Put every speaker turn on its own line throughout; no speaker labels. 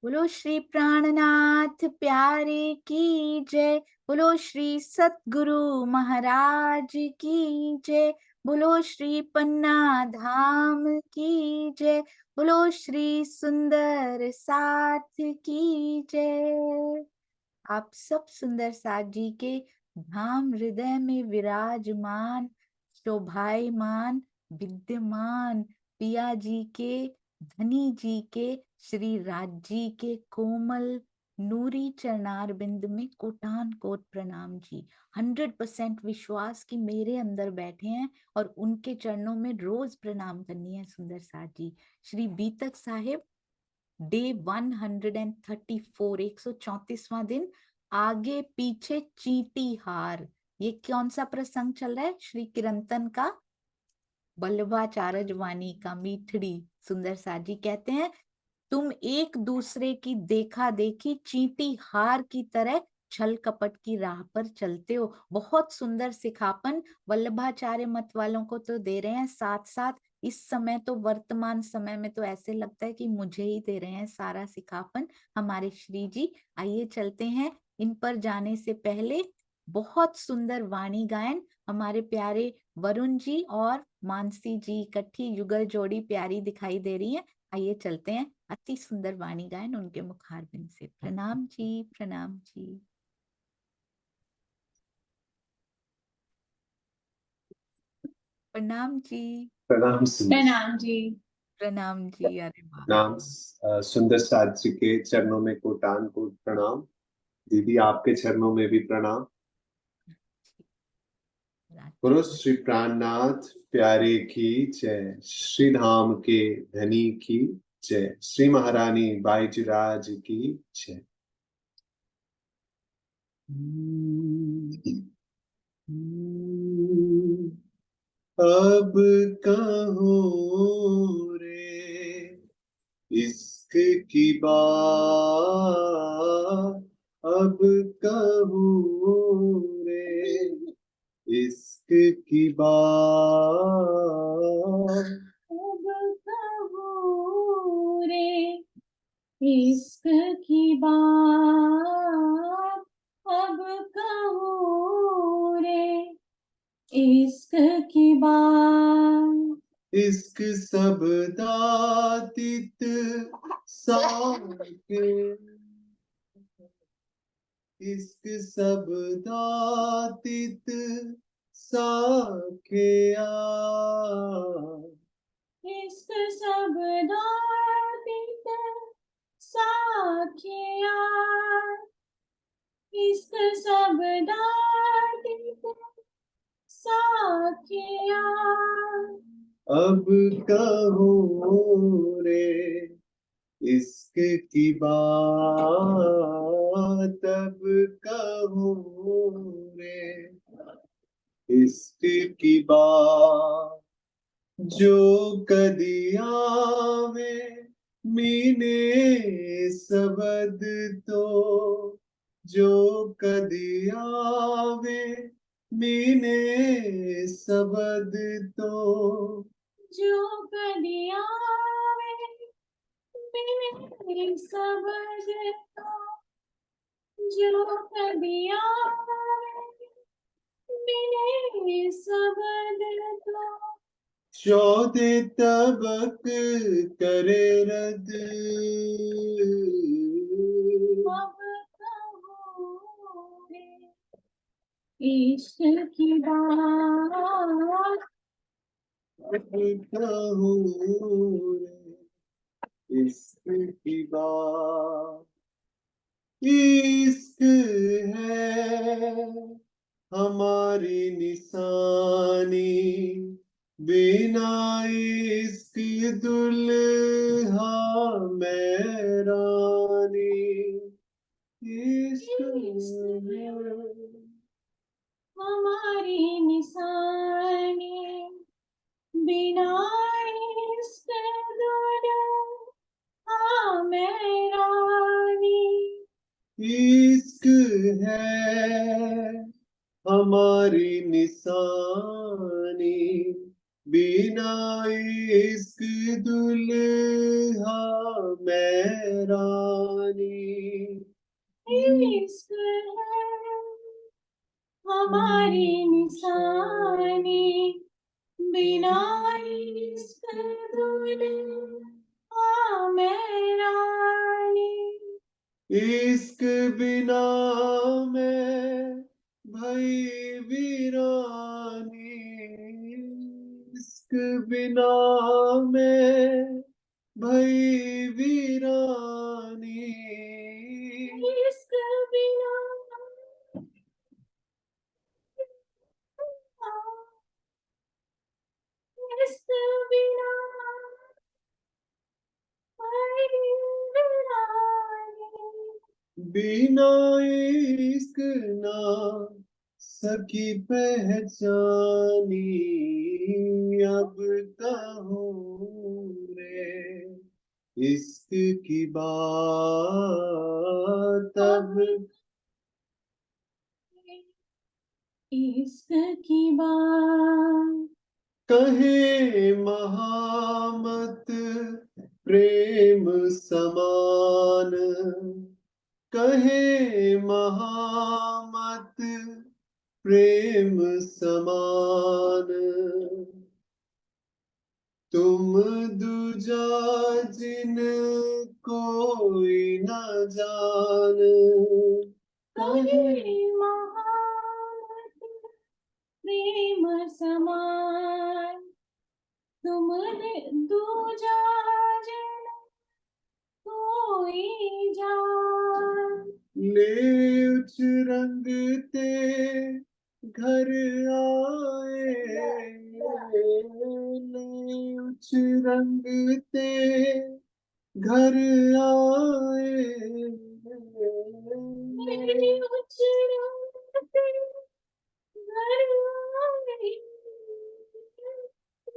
बोलो श्री प्राणनाथ प्यारे की जय। बोलो श्री सतगुरु महाराज की जय। बोलो श्री पन्ना धाम की जय। बोलो श्री सुंदर साथ की जय। आप सब सुंदर साथ जी के धाम हृदय में विराजमान, शोभायमान, विद्यमान पिया जी के, धनी जी के, श्री राज जी के कोमल नूरी चरणार बिंद में कोटान कोट प्रणाम जी। 100% विश्वास कि मेरे अंदर बैठे हैं और उनके चरणों में रोज प्रणाम करनी है सुंदर साथ जी। श्री बीतक साहिब डे 134, 134वां दिन। आगे पीछे चींटी हार। ये कौन सा प्रसंग चल रहा है? श्री कीर्तन का, बल्लभाचार्य वाणी का। मीठड़ी सुंदर साथ जी कहते हैं, तुम एक दूसरे की देखा देखी चींटी हार की तरह छल कपट की राह पर चलते हो। बहुत सुंदर सिखापन वल्लभाचार्य मत वालों को तो दे रहे हैं, साथ साथ इस समय तो वर्तमान समय में तो ऐसे लगता है कि मुझे ही दे रहे हैं सारा सिखापन हमारे श्री जी। आइए चलते हैं। इन पर जाने से पहले बहुत सुंदर वाणी गायन हमारे प्यारे वरुण जी और मानसी जी, इकट्ठी युगल जोड़ी प्यारी दिखाई दे रही है। आइए चलते हैं अति सुंदर वाणी गायन उनके मुखारबिंद से। प्रणाम जी, प्रणाम जी। प्रणाम जी।
प्रणाम
प्रणाम जी।
प्रणाम जी। अरे वाह।
प्रणाम। सुंदर साथ जी के चरणों में कोटान कोट प्रणाम। दीदी आपके चरणों में भी प्रणाम। बोलो श्री प्राणनाथ प्यारे की जय। श्री धाम के धनी की जय। श्री महारानी बाईजीराज की जय। अब कहूँ रे इश्क की बात, अब कहूँ रे इश्क की बात,
अब कहूँ रे इश्क की बात, अब कहूँ रे इश्क की बात।
इश्क सब दातित साके, इश्क सब दातित साखिया,
इश्क सब दातित साखिया, इश्क सब दातित साखिया।
अब कहूँ रे इश्क की बात, अब कहूँ रे इश्क की बात, जो कदी आवे मीने सबद तो, जो कदी आवे मीने सबद तो,
जो कदी आवे मेरे सबद तो, जो कदी आवे मेरे सबद तो,
चौदह तबक करे रद,
अब कहूँ रे इश्क की बात,
अब कहूँ रे इश्क की बात। इश्क है हमारी निशानी, बिना इश्क दुल्हा मैं रानी। इश्क है
हमारी निशानी, बिना इश्क दुल्हा मैं रानी।
इश्क है हमारी निशानी, बिना इश्क दुल्हा मैं रानी।
इश्क है हमारी निशानी, बिना इश्क दुल्हा मैं रानी।
इश्क बिना मैं भई वीरानी, इश्क बिना मैं भई वीरानी।
इश्क बिना इश्क बिना
बिना इश्क ना सकी पहचानी, अब कहूँ रे इश्क की बात। अब
इश्क की बात
कहे महामत प्रेम समान, कहे महामत प्रेम समान। तुम दूजा जिन कोई न जान,
कहे महामत प्रेम समान। तुम दूजा जन कोई जान।
ले उच रंग ते घर आए, ले उच रंग ते घर आए।
मेरे उच्च रंग पे घर आए,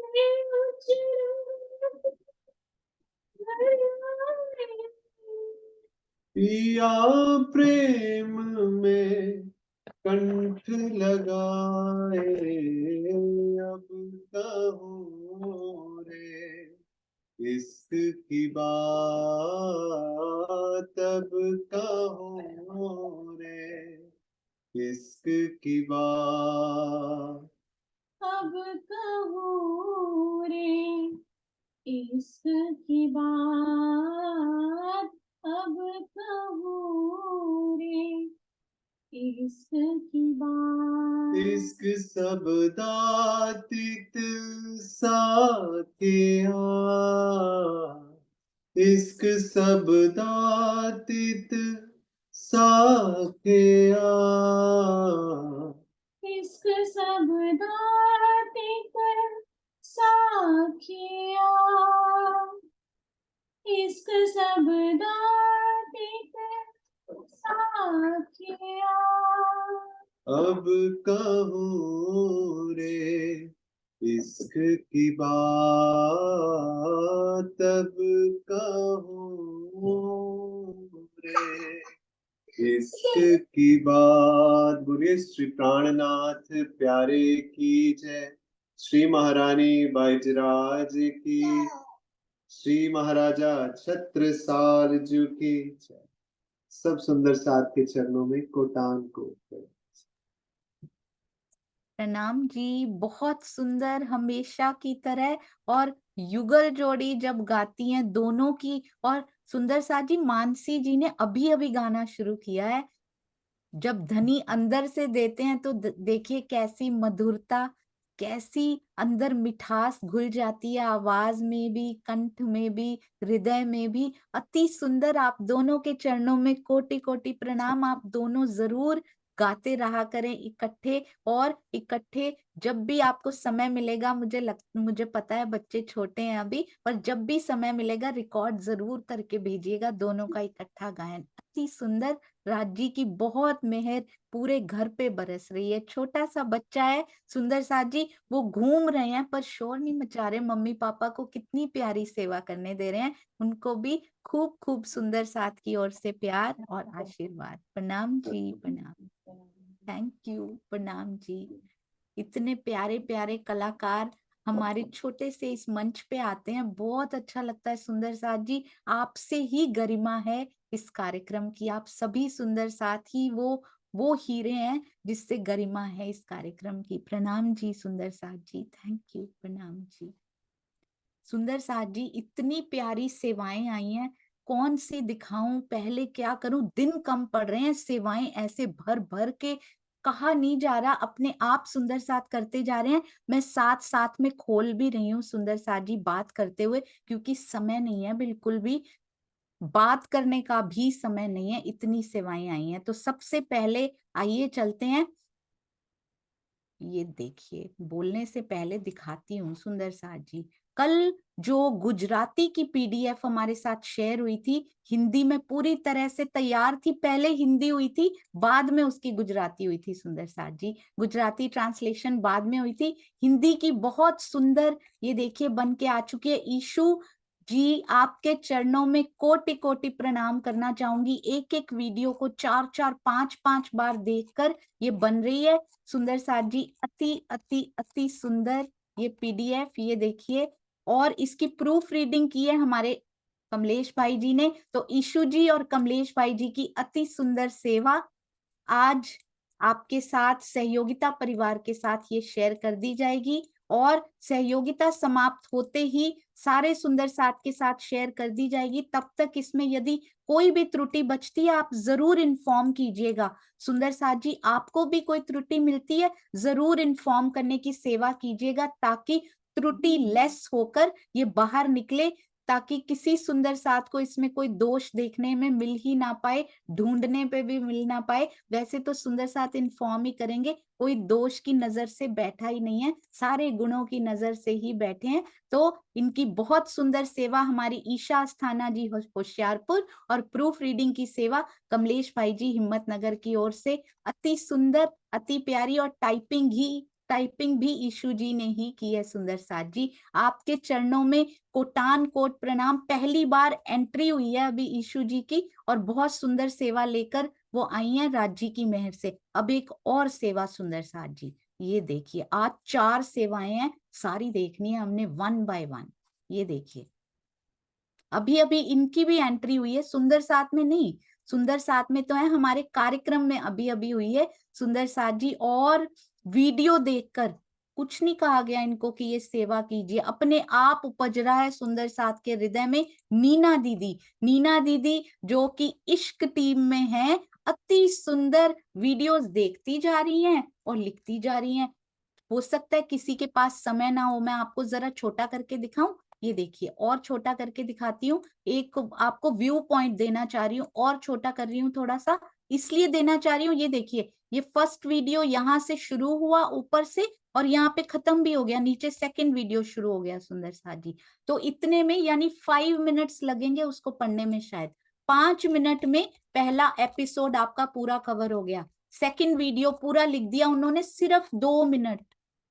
मेरे उच्च रंग पे घर आए।
पिया प्रेम में कंठ लगाए, अब कहूँ रे इश्क की बात। अब कहूँ रे इश्क की बात।
अब कहूँ रे इश्क की बात। अब कहूँ रे इश्क की बात।
इश्क सब दातित साथिया, इश्क सब दातित साथिया।
इश्क सब दातित साखिया। इश्क सब दातित साखिया।
अब कहूँ रे इश्क की बात। अब कहूँ रे इश्क की बात। बोलिए श्री प्राणनाथ प्यारे की जय, श्री महारानी बाईजराज की, श्री महाराजा छत्रसाल की जय। सब सुंदर साथ के चरणों में कोटान को
प्रणाम जी। बहुत सुंदर हमेशा की तरह। और युगल जोड़ी जब गाती हैं दोनों की, और सुंदर साथ जी मानसी जी ने अभी अभी गाना शुरू किया है। जब धनी अंदर से देते हैं तो देखिए कैसी मधुरता, कैसी अंदर मिठास घुल जाती है, आवाज में भी, कंठ में भी, हृदय में भी। अति सुंदर। आप दोनों के चरणों में कोटि कोटि प्रणाम। आप दोनों जरूर गाते रहा करें इकट्ठे। और इकट्ठे जब भी आपको समय मिलेगा, मुझे पता है बच्चे छोटे हैं अभी, पर जब भी समय मिलेगा रिकॉर्ड जरूर करके भेजिएगा दोनों का इकट्ठा गायन। अति सुंदर। राज जी की बहुत मेहर पूरे घर पे बरस रही है। छोटा सा बच्चा है सुंदर साथ जी, वो घूम रहे हैं पर शोर नहीं मचा रहे, मम्मी पापा को कितनी प्यारी सेवा करने दे रहे हैं। उनको भी खूब खूब सुंदर साथ की ओर से प्यार और आशीर्वाद। प्रणाम जी, प्रणाम। थैंक यू, प्रणाम जी। इतने प्यारे प्यारे कलाकार हमारे छोटे से इस मंच पे आते हैं, बहुत अच्छा लगता है। सुंदर साथ जी, आपसे ही गरिमा है इस कार्यक्रम की। आप सभी सुंदर साथी वो हीरे हैं जिससे गरिमा है इस कार्यक्रम की। प्रणाम जी सुंदर साथ जी, थैंक यू, प्रणाम जी। सुंदर साथ जी, इतनी प्यारी सेवाएं आई हैं, कौन सी दिखाऊं, पहले क्या करूं, दिन कम पड़ रहे हैं, सेवाएं ऐसे भर भर के कहा नहीं जा रहा, अपने आप सुंदर साथ करते जा रहे हैं। मैं साथ साथ में खोल भी रही हूँ सुंदर साथ जी बात करते हुए, क्योंकि समय नहीं है बिल्कुल भी, बात करने का भी समय नहीं है, इतनी सेवाएं आई हैं। तो सबसे पहले आइए चलते हैं, ये देखिए, बोलने से पहले दिखाती हूँ सुंदर साथ जी। कल जो गुजराती की पीडीएफ हमारे साथ शेयर हुई थी, हिंदी में पूरी तरह से तैयार थी, पहले हिंदी हुई थी, बाद में उसकी गुजराती हुई थी सुंदर साथ जी। गुजराती ट्रांसलेशन बाद में हुई थी, हिंदी की बहुत सुंदर ये देखिए बन के आ चुकी है। ईशु जी, आपके चरणों में कोटि कोटि प्रणाम करना चाहूंगी। एक एक वीडियो को 4 4 5 5 बार देखकर ये बन रही है सुंदर साथ जी। अति अति अति सुंदर ये पीडीएफ, ये देखिए। और इसकी प्रूफ रीडिंग की है हमारे कमलेश भाई जी ने। तो ईशु जी और कमलेश भाई जी की अति सुंदर सेवा आज आपके साथ सहयोगिता परिवार के साथ ये शेयर कर दी जाएगी, और सहयोगिता समाप्त होते ही सारे सुंदर साथ के साथ शेयर कर दी जाएगी। तब तक इसमें यदि कोई भी त्रुटि बचती है, आप जरूर इन्फॉर्म कीजिएगा। सुंदर साथ जी, आपको भी कोई त्रुटि मिलती है, जरूर इन्फॉर्म करने की सेवा कीजिएगा, ताकि त्रुटि लेस होकर ये बाहर निकले, ताकि किसी सुंदर साथ को इसमें कोई दोष देखने में मिल ही ना पाए, ढूंढने पे भी मिल ना पाए। वैसे तो सुंदर साथ इन्फॉर्म ही करेंगे, कोई दोष की नजर से बैठा ही नहीं है, सारे गुणों की नजर से ही बैठे हैं। तो इनकी बहुत सुंदर सेवा हमारी ईशा अस्थाना जी होशियारपुर, और प्रूफ रीडिंग की सेवा कमलेश भाई जी हिम्मतनगर की ओर से, अति सुंदर, अति प्यारी। और टाइपिंग भी ईशु जी ने ही की है सुंदर साथ जी। आपके चरणों में कोटान कोट प्रणाम। पहली बार एंट्री हुई है अभी ईशु जी की, और बहुत सुंदर सेवा लेकर वो आई हैं राज्य की मेहर से। अब एक और सेवा सुंदर साथ जी, ये देखिए, आज 4 सेवाएं हैं, सारी देखनी है हमने वन बाय वन। ये देखिए, अभी अभी इनकी भी एंट्री हुई है, सुंदर साथ में नहीं, सुंदर साथ में तो है, हमारे कार्यक्रम में अभी अभी हुई है सुंदर साथ जी। और वीडियो देखकर कुछ नहीं कहा गया इनको कि ये सेवा कीजिए, अपने आप उपज रहा है सुंदर साथ के हृदय में। नीना दीदी जो कि इश्क टीम में है, अति सुंदर वीडियोस देखती जा रही हैं और लिखती जा रही हैं। हो सकता है किसी के पास समय ना हो, मैं आपको जरा छोटा करके दिखाऊं, ये देखिए, और छोटा करके दिखाती हूँ। एक आपको व्यू पॉइंट देना चाह रही हूँ, और छोटा कर रही हूँ थोड़ा सा, इसलिए देना चाह रही हूँ। ये देखिए, ये फर्स्ट वीडियो यहाँ से शुरू हुआ ऊपर से, और यहाँ पे खत्म भी हो गया, नीचे सेकंड वीडियो शुरू हो गया सुंदर साथ जी। तो इतने में यानी 5 मिनट्स लगेंगे उसको पढ़ने में, शायद 5 मिनट में पहला एपिसोड आपका पूरा कवर हो गया। सेकंड वीडियो पूरा लिख दिया उन्होंने सिर्फ 2 मिनट,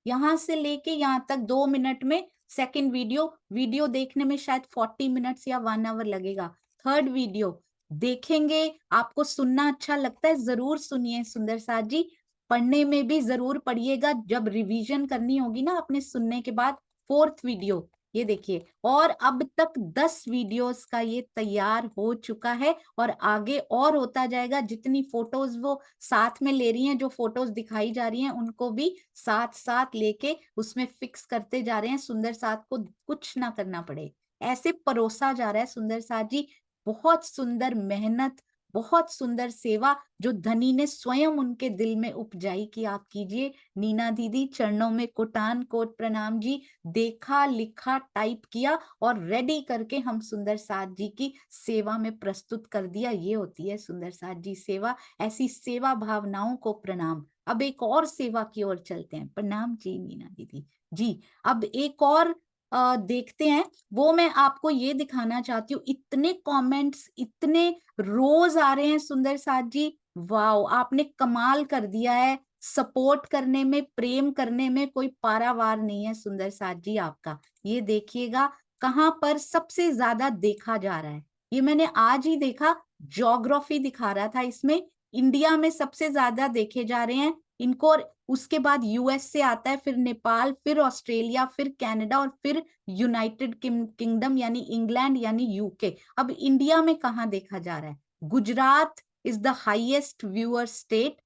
यहां से लेके यहाँ तक 2 मिनट में सेकंड वीडियो देखने में शायद 40 मिनट्स या 1 आवर लगेगा। थर्ड वीडियो देखेंगे, आपको सुनना अच्छा लगता है जरूर सुनिए सुंदर साथ जी, पढ़ने में भी जरूर पढ़िएगा, जब रिवीजन करनी होगी ना अपने सुनने के बाद। फोर्थ वीडियो ये देखिए, और अब तक 10 वीडियोस का ये तैयार हो चुका है, और आगे और होता जाएगा। जितनी फोटोज वो साथ में ले रही हैं, जो फोटोज दिखाई जा रही हैं, उनको भी साथ साथ लेके उसमें फिक्स करते जा रहे हैं, सुंदर साथ को कुछ ना करना पड़े, ऐसे परोसा जा रहा है सुंदर साथ जी। बहुत सुंदर मेहनत, बहुत सुंदर सेवा जो धनी ने स्वयं उनके दिल में उपजाई कि आप कीजिए। नीना दीदी, चरणों में कोटान कोट प्रणाम जी। देखा, लिखा, टाइप किया और रेडी करके हम सुंदर साथ जी की सेवा में प्रस्तुत कर दिया। ये होती है सुंदर साथ जी सेवा। ऐसी सेवा भावनाओं को प्रणाम। अब एक और सेवा की ओर चलते हैं। प्रणाम जी नीना दीदी जी। अब एक और देखते हैं, वो मैं आपको ये दिखाना चाहती हूँ। इतने कमेंट्स, इतने रोज आ रहे हैं सुंदर साथ जी, वाओ, आपने कमाल कर दिया है। सपोर्ट करने में, प्रेम करने में कोई पारावार नहीं है सुंदर साथ जी आपका। ये देखिएगा कहाँ पर सबसे ज्यादा देखा जा रहा है, ये मैंने आज ही देखा, ज्योग्राफी दिखा रहा था इसमें, इंडिया में सबसे ज्यादा देखे जा रहे हैं इनको। और उसके बाद यूएस से आता है, फिर नेपाल, फिर ऑस्ट्रेलिया, फिर कनाडा और फिर यूनाइटेड किंगडम यानी इंग्लैंड यानी यूके। अब इंडिया में कहाँ देखा जा रहा है? Gujarat is the highest viewer state,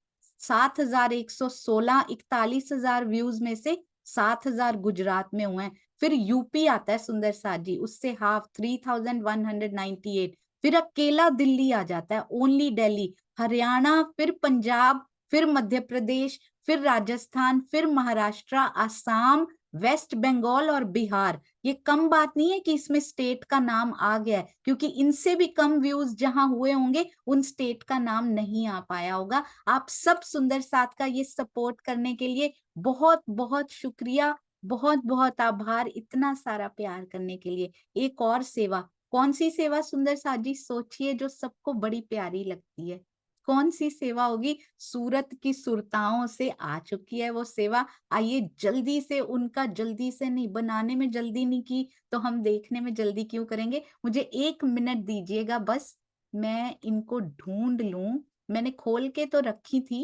7,116, 41,000 views में से 7,000 गुजरात में हुए हैं। फिर यूपी आता है सुंदर साथ जी, उससे हाफ 3,198। फिर अकेला दिल्ली आ जाता है, ओनली दिल्ली। हरियाणा, फिर पंजाब, फिर मध्य प्रदेश, फिर राजस्थान, फिर महाराष्ट्र, आसाम, वेस्ट बंगाल और बिहार। ये कम बात नहीं है कि इसमें स्टेट का नाम आ गया है, क्योंकि इनसे भी कम व्यूज जहां हुए होंगे उन स्टेट का नाम नहीं आ पाया होगा। आप सब सुंदर साथ का ये सपोर्ट करने के लिए बहुत बहुत शुक्रिया, बहुत बहुत आभार, इतना सारा प्यार करने के लिए। एक और सेवा, कौन सी सेवा सुंदर साथ जी? सोचिए, जो सबको बड़ी प्यारी लगती है। कौन सी सेवा होगी? सूरत की सुरताओं से आ चुकी है वो सेवा। आइए जल्दी से, उनका जल्दी से नहीं, बनाने में जल्दी नहीं की तो हम देखने में जल्दी क्यों करेंगे? मुझे 1 मिनट दीजिएगा बस, मैं इनको ढूंढ लूं। मैंने खोल के तो रखी थी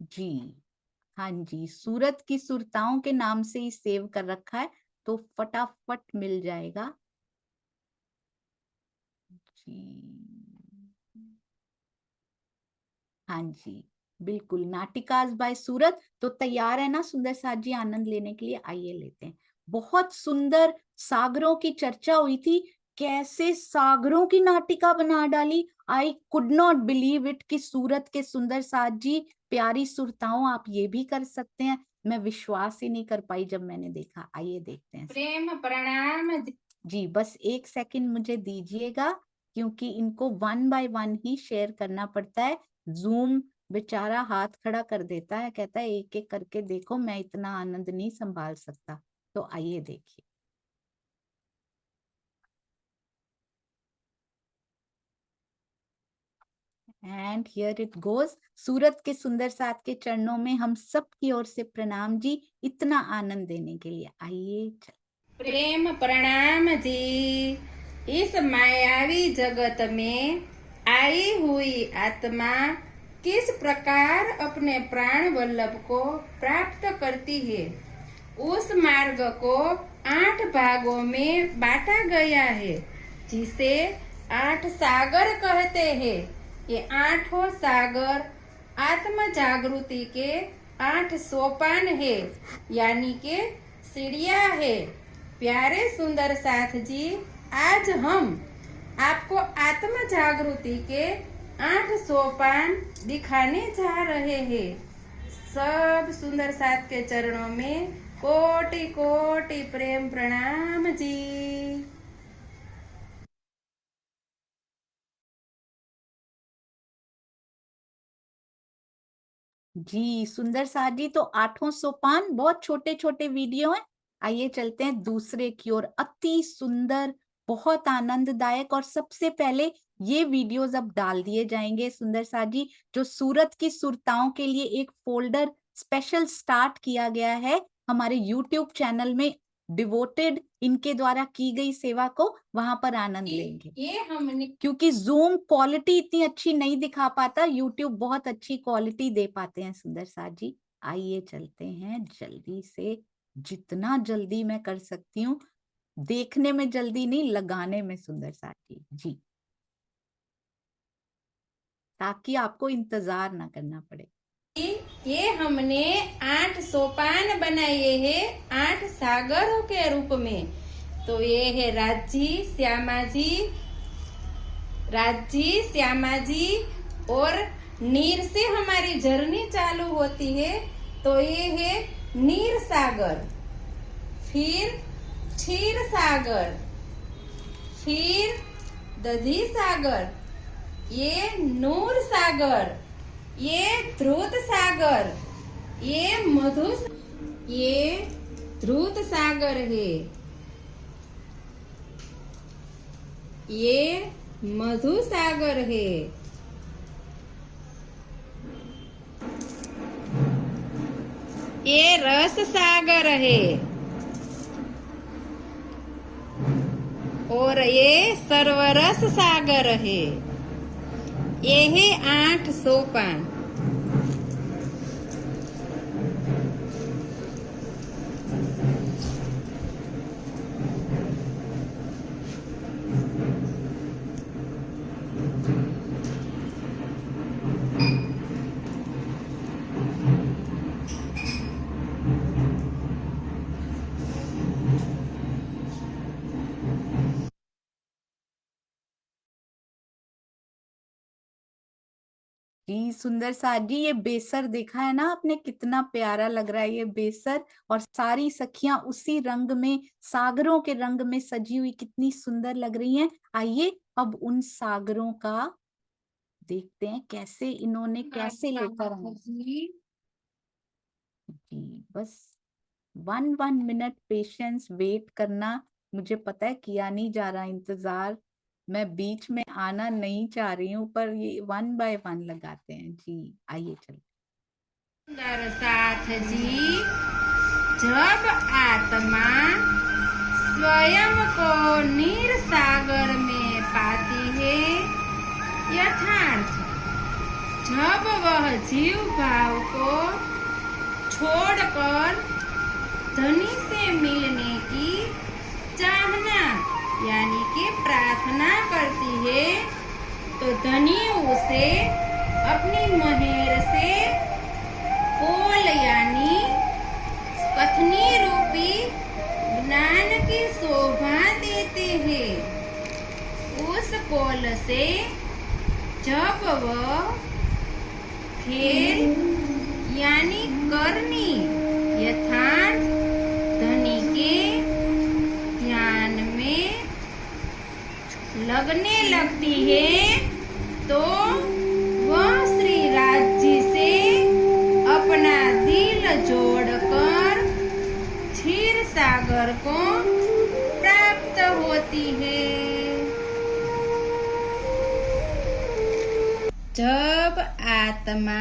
जी, हाँ जी, सूरत की सुरताओं के नाम से ही सेव कर रखा है, तो फटाफट मिल जाएगा जी। हाँ जी, बिल्कुल, नाटिकाज बाय सूरत। तो तैयार है ना सुंदर साथ जी आनंद लेने के लिए? आइए लेते हैं। बहुत सुंदर सागरों की चर्चा हुई थी, कैसे सागरों की नाटिका बना डाली। I could not believe it कि सूरत के सुंदर साथ जी, प्यारी सुरताओं, आप ये भी कर सकते हैं। मैं विश्वास ही नहीं कर पाई जब मैंने देखा। आइए देखते हैं।
प्रेम प्रणाम
जी, बस 1 सेकंड मुझे दीजिएगा, क्योंकि इनको 1 बाय 1 ही शेयर करना पड़ता है। जूम बेचारा हाथ खड़ा कर देता है, कहता है एक एक करके देखो, मैं इतना आनंद नहीं संभाल सकता। तो आइए देखिए। And here it goes. Surat के सुंदर साथ के चरणों में हम सब की ओर से प्रणाम जी, इतना आनंद देने के लिए। आइए चल।
प्रेम प्रणाम जी। इस मायावी जगत में आई हुई आत्मा किस प्रकार अपने प्राण वल्लभ को प्राप्त करती है, उस मार्ग को 8 भागों में बांटा गया है, जिसे 8 सागर कहते हैं। ये 8 सागर आत्म जागृति के 8 सोपान है, यानी के सीढ़ियां है। प्यारे सुंदर साथ जी, आज हम आपको आत्म जागृति के 8 सोपान दिखाने जा रहे हैं। सब सुंदर साथ के चरणों में कोटि कोटि प्रेम प्रणाम जी।
जी सुंदर साथ जी, तो 8 सोपान बहुत छोटे छोटे वीडियो हैं। आइए चलते हैं दूसरे की ओर। अति सुंदर, बहुत आनंददायक। और सबसे पहले ये वीडियोस अब डाल दिए जाएंगे सुंदर साथ जी, जो सूरत की सुरताओं के लिए एक फोल्डर स्पेशल स्टार्ट किया गया है हमारे यूट्यूब चैनल में, डिवोटेड इनके द्वारा की गई सेवा को वहां पर आनंद लेंगे।
ये हमने,
क्योंकि जूम क्वालिटी इतनी अच्छी नहीं दिखा पाता, यूट्यूब बहुत अच्छी क्वालिटी दे पाते हैं सुंदर साथ जी। आइए चलते हैं जल्दी से, जितना जल्दी मैं कर सकती हूँ। देखने में जल्दी नहीं, लगाने में सुंदर साथ जी जी, ताकि आपको इंतजार ना करना पड़े।
ये हमने 8 सोपान बनाए हैं 8 सागरों के रूप में। तो ये है राजी, श्यामा जी और नीर से हमारी जर्नी चालू होती है। तो ये है नीर सागर, फिर क्षीर सागर, फिर दधी सागर, ये नूर सागर, ये ध्रुत सागर, ये ध्रुत सागर है, ये मधु सागर है, ये रस सागर है, और ये सर्वरस सागर है। ये है 8 सोपान।
जी सुंदर साथ जी, ये बेसर देखा है ना आपने, कितना प्यारा लग रहा है ये बेसर। और सारी सखियां उसी रंग में, सागरों के रंग में सजी हुई कितनी सुंदर लग रही हैं। आइए अब उन सागरों का देखते हैं कैसे इन्होंने कैसे लेकर आए। जी बस 1 मिनट पेशेंस वेट करना। मुझे पता है किया नहीं जा रहा इंतजार, मैं बीच में आना नहीं चाह रही हूँ, पर ये 1 बाय 1 लगाते हैं। जी आइए चलो।
सुंदर साथ जी, जब आत्मा स्वयं को नीर सागर में पाती है यथार्थ, जब वह जीव भाव को छोड़कर धनी से मिलने की चाहना यानी कि प्रार्थना करती है, तो धनी उसे अपनी महेर से कोल यानी कथनी रूपी ज्ञान की शोभा देते हैं। उस कोल से जब वह खेल यानी करनी यथार्थ धनी के ध्यान में लगने लगती है, तो वह श्री राज जी से अपना दिल जोड़कर क्षीर सागर को प्राप्त होती है। जब आत्मा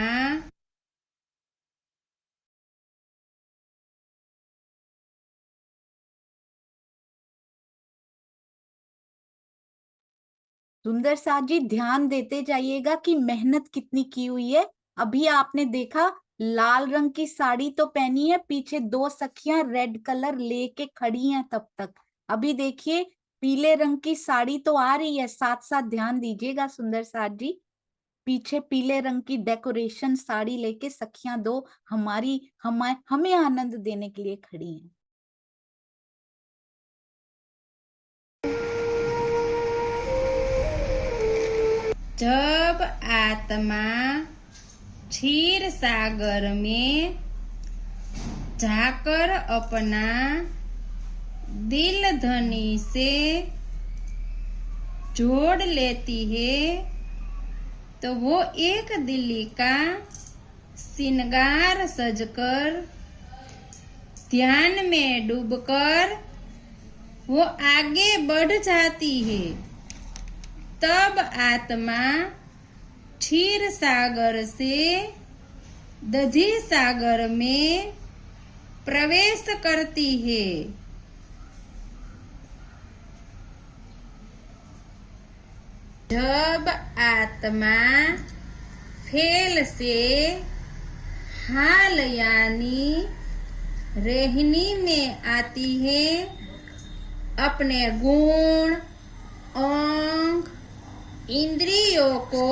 सुंदर साथ जी, ध्यान देते जाइएगा कि मेहनत कितनी की हुई है। अभी आपने देखा लाल रंग की साड़ी तो पहनी है, पीछे 2 सखियां रेड कलर लेके खड़ी हैं तब तक। अभी देखिए पीले रंग की साड़ी तो आ रही है, साथ साथ ध्यान दीजिएगा सुंदर साथ जी, पीछे पीले रंग की डेकोरेशन साड़ी लेके सखियां 2 हमें आनंद देने के लिए खड़ी हैं।
जब आत्मा क्षीर सागर में जाकर अपना दिल धनी से जोड़ लेती है, तो वो एक दिल्ली का श्रृंगार सजकर ध्यान में डूबकर वो आगे बढ़ जाती है। तब आत्मा क्षीर सागर से दधी सागर में प्रवेश करती है। जब आत्मा फेल से हाल यानी रेहनी में आती है, अपने गुण अंग इंद्रियों को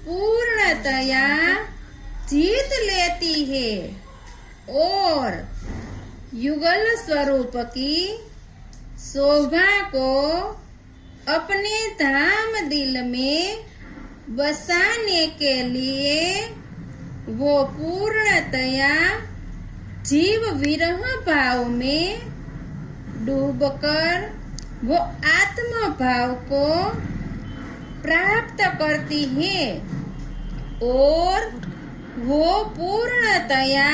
पूर्णतया जीत लेती है और युगल स्वरूप की शोभा को अपने धाम दिल में बसाने के लिए वो पूर्णतया जीव विरह भाव में डूबकर वो आत्म भाव को प्राप्त करती है और वो पूर्णतया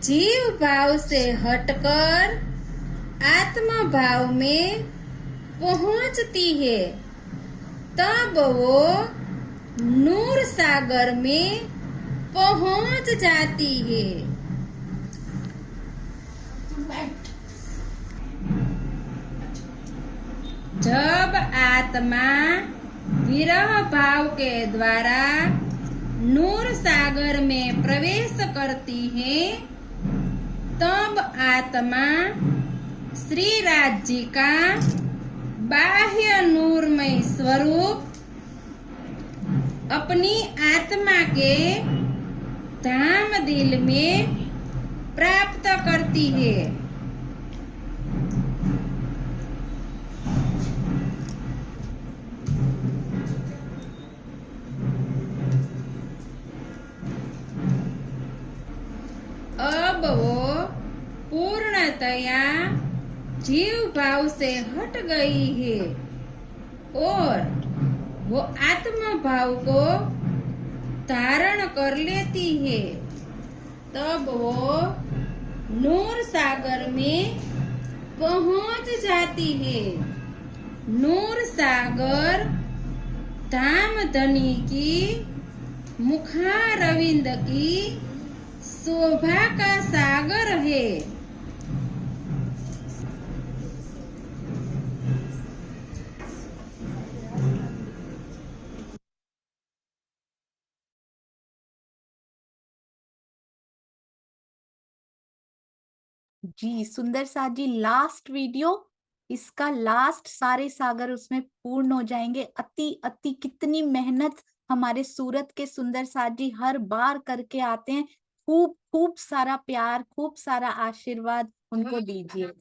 जीव भाव से हटकर आत्म भाव में पहुंचती है। तब वो नूर सागर में पहुंच जाती है। जब आत्मा विरह भाव के द्वारा नूर सागर में प्रवेश करती है, तब आत्मा श्री राज जी का बाह्य नूरमय स्वरूप अपनी आत्मा के धाम दिल में प्राप्त करती है। जीव भाव से हट गई है और वो आत्म भाव को धारण कर लेती है, तब वो नूर सागर में पहुंच जाती है। नूर सागर धाम धनी की मुखारविंद की शोभा का सागर है।
जी सुंदर साथ जी, लास्ट वीडियो, इसका लास्ट सारे सागर उसमें पूर्ण हो जाएंगे। अति अति कितनी मेहनत हमारे सूरत के सुंदर साथ जी हर बार करके आते हैं। खूब खूब सारा प्यार, खूब सारा आशीर्वाद उनको दीजिए।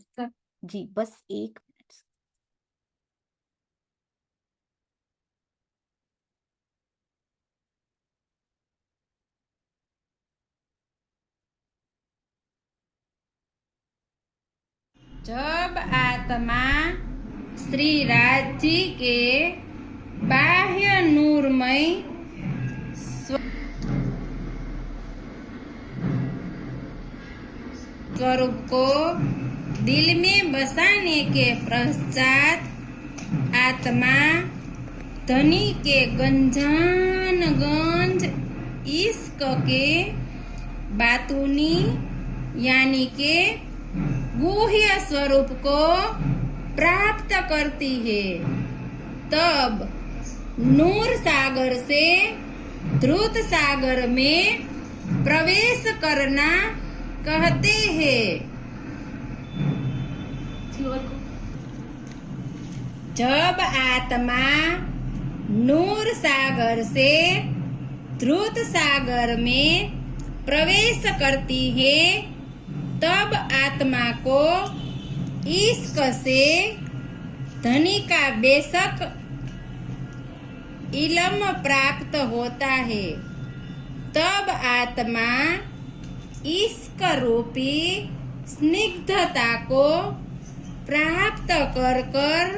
जी बस 1 मिनट।
जब आत्मा श्री राज जी के बाह्य नूरमय स्वरूप को दिल में बसाने के पश्चात आत्मा धनी के गंजान गंज इश्क के बातूनी यानी के गुह्य स्वरूप को प्राप्त करती है। तब नूर सागर से द्रुत सागर में प्रवेश करना कहते हैं। जब आत्मा नूर सागर से द्रुत सागर में प्रवेश करती है, तब आत्मा को इश्क से धनी का बेशक इल्म प्राप्त होता है। तब आत्मा इश्क रूपी स्निग्धता को प्राप्त कर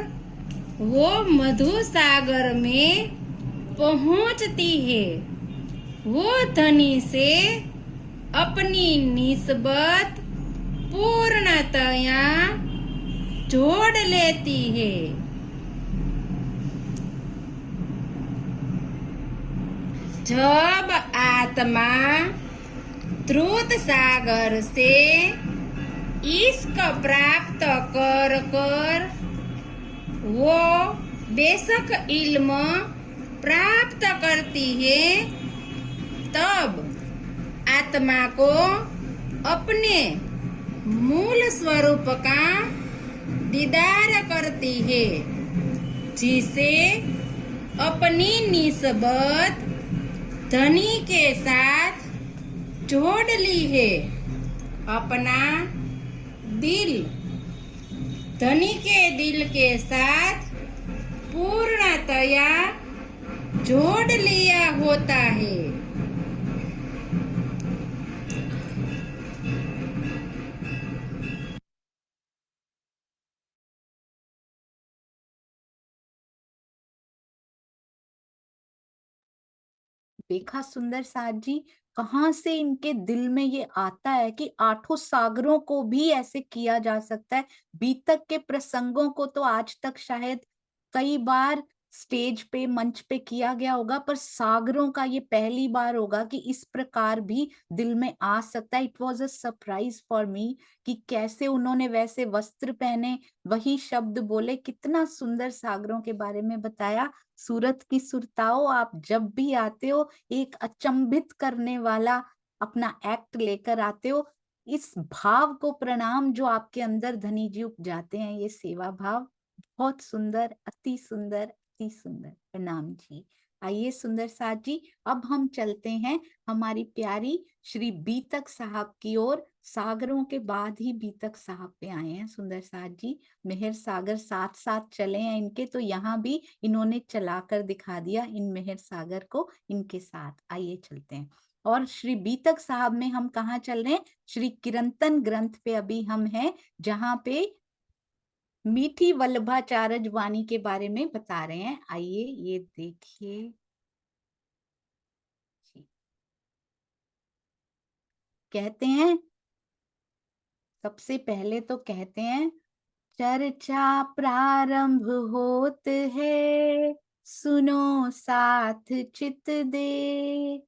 वो मधु सागर में पहुंचती है। वो धनी से अपनी निस्बत पूर्णतया जोड़ लेती है। जब आत्मा द्रुत सागर से इश्क प्राप्त कर वो बेशक इल्म प्राप्त करती है, तब आत्मा को अपने मूल स्वरूप का दीदार करती है, जिसे अपनी निस्बत धनी के साथ जोड़ ली है। अपना दिल धनी के दिल के साथ पूर्णतया जोड़ लिया होता है।
देखा सुंदर साथ जी, कहाँ से इनके दिल में ये आता है कि 8 सागरों को भी ऐसे किया जा सकता है। बीतक के प्रसंगों को तो आज तक शायद कई बार स्टेज पे मंच पे किया गया होगा, पर सागरों का ये पहली बार होगा कि इस प्रकार भी दिल में आ सकता है। It was a surprise for me कि कैसे उन्होंने वैसे वस्त्र पहने, वही शब्द बोले, कितना सुंदर सागरों के बारे में बताया। सूरत की सुरताओ, आप जब भी आते हो एक अचंभित करने वाला अपना एक्ट लेकर आते हो। इस भाव को प्रणाम जो आपके अंदर धनी जी उपजाते हैं, ये सेवा भाव बहुत सुंदर, अति सुंदर, अति सुंदर। प्रणाम जी। आइए सुंदर साथ जी, अब हम चलते हैं हमारी प्यारी श्री बीतक साहब की ओर। सागरों के बाद ही बीतक साहब पे आए हैं सुंदर साथ जी। मेहर सागर साथ साथ चले हैं इनके, तो यहाँ भी इन्होंने चलाकर दिखा दिया इन मेहर सागर को इनके साथ। आइए चलते हैं। और श्री बीतक साहब में हम कहाँ चल रहे हैं? श्री किरंतन ग्रंथ पे अभी हम हैं, जहाँ पे मीठी वल्लभाचार्य वाणी के बारे में बता रहे हैं। आइए ये देखिए। कहते हैं, सबसे पहले तो कहते हैं, चर्चा प्रारंभ होत है, सुनो साथ चित दे,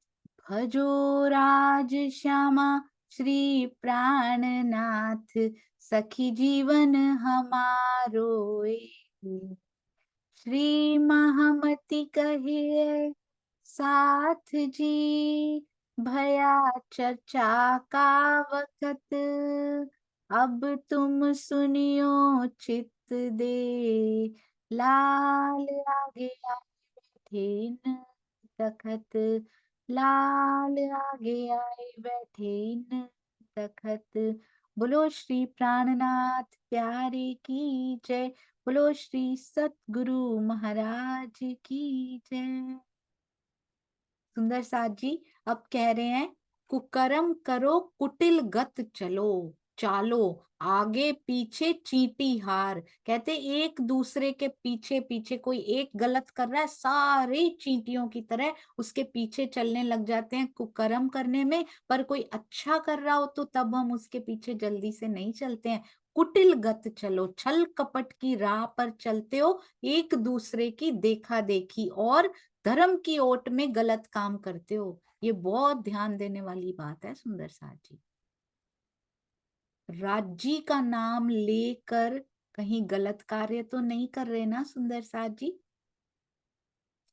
भजो राज श्यामा श्री प्राणनाथ, सखी जीवन हमारो ए। श्री महामति कहिए साथ जी, भया चर्चा का वक़्त, अब तुम सुनियो चित दे, लाल आगे आए बैठे न तखत, लाल आगे आए बैठे न तखत। बोलो श्री प्राणनाथ प्यारे की जय, बोलो श्री सतगुरु महाराज की जय। सुंदर साथ जी अब कह रहे हैं, कुकर्म करो कुटिल गत चलो, चालो आगे पीछे चींटी हार। कहते एक दूसरे के पीछे पीछे, कोई एक गलत कर रहा है, सारे चींटियों की तरह उसके पीछे चलने लग जाते हैं कुकर्म करने में। पर कोई अच्छा कर रहा हो तो तब हम उसके पीछे जल्दी से नहीं चलते हैं। कुटिल गत चलो, छल कपट की राह पर चलते हो, एक दूसरे की देखा देखी और धर्म की ओट में गलत काम करते हो। ये बहुत ध्यान देने वाली बात है सुंदर साथ जी। राज्य का नाम लेकर कहीं गलत कार्य तो नहीं कर रहे ना सुंदर साथ जी।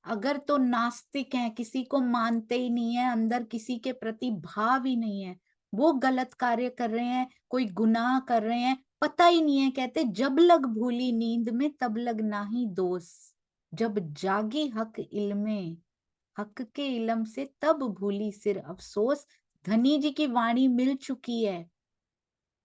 अगर तो नास्तिक हैं, किसी को मानते ही नहीं है, अंदर किसी के प्रति भाव ही नहीं है, वो गलत कार्य कर रहे हैं, कोई गुनाह कर रहे हैं, पता ही नहीं है। कहते जब लग भूली नींद में तब लग नाही दोष, जब जागी हक इल्मे, हक के इलम से तब भूली सिर अफसोस। धनी जी की वाणी मिल चुकी है,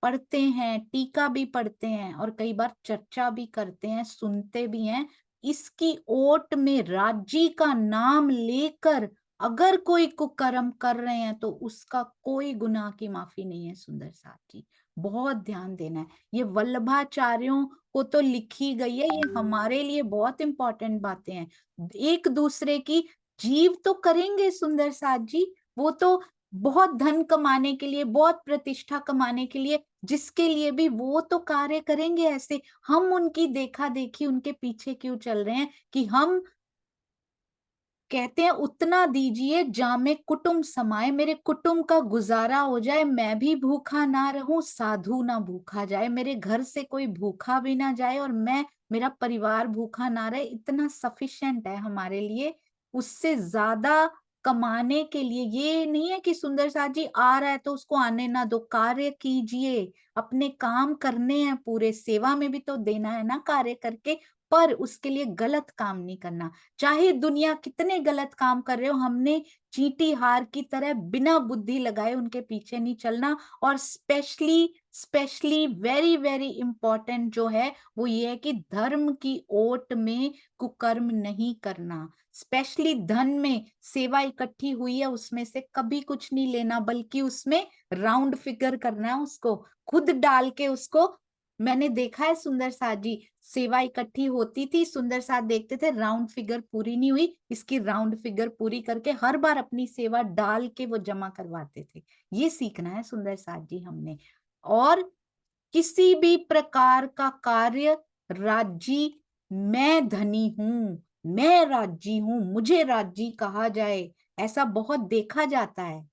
पढ़ते हैं, टीका भी पढ़ते हैं और कई बार चर्चा भी करते हैं, सुनते भी हैं। इसकी ओट में राज्य का नाम लेकर अगर कोई कुकर्म कर रहे हैं तो उसका कोई गुनाह की माफी नहीं है सुंदर साथ जी। बहुत ध्यान देना है। ये वल्लभाचार्यों को तो लिखी गई है, ये हमारे लिए बहुत इंपॉर्टेंट बातें हैं। एक दूसरे की जीव तो करेंगे सुंदर साथ जी, वो तो बहुत धन कमाने के लिए, बहुत प्रतिष्ठा कमाने के लिए, जिसके लिए भी वो तो कार्य करेंगे ऐसे। हम उनकी देखा देखी उनके पीछे क्यों चल रहे हैं कि हम कहते हैं उतना दीजिए जामे कुटुंब समाए, मेरे कुटुंब का गुजारा हो जाए, मैं भी भूखा ना रहूं, साधु ना भूखा जाए, मेरे घर से कोई भूखा भी ना जाए और मैं, मेरा परिवार भूखा ना रहे, इतना सफिशिएंट है हमारे लिए। उससे ज्यादा कमाने के लिए ये नहीं है कि सुंदर साथ जी आ रहा है तो उसको आने ना दो, कार्य कीजिए, अपने काम करने हैं पूरे, सेवा में भी तो देना है ना कार्य करके, पर उसके लिए गलत काम नहीं करना। चाहे दुनिया कितने गलत काम कर रहे हो, हमने चींटी हार की तरह बिना बुद्धि लगाए उनके पीछे नहीं चलना। और specially specially very very important जो है वो ये है कि धर्म की ओट में कुकर्म नहीं करना। स्पेशली धन में सेवा इकट्ठी हुई है उसमें से कभी कुछ नहीं लेना, बल्कि उसमें राउंड फिगर करना है, उसको खुद डाल के उसको। मैंने देखा है सुंदर साथ जी, सेवा इकट्ठी होती थी, सुंदर साथ देखते थे राउंड फिगर पूरी नहीं हुई, इसकी राउंड फिगर पूरी करके हर बार अपनी सेवा डाल के वो जमा करवाते थे। ये सीखना है सुंदर साथ जी हमने। और किसी भी प्रकार का कार्य राज्य, मैं धनी हूं, मैं राज्य हूं, मुझे राज्य कहा जाए, ऐसा बहुत देखा जाता है।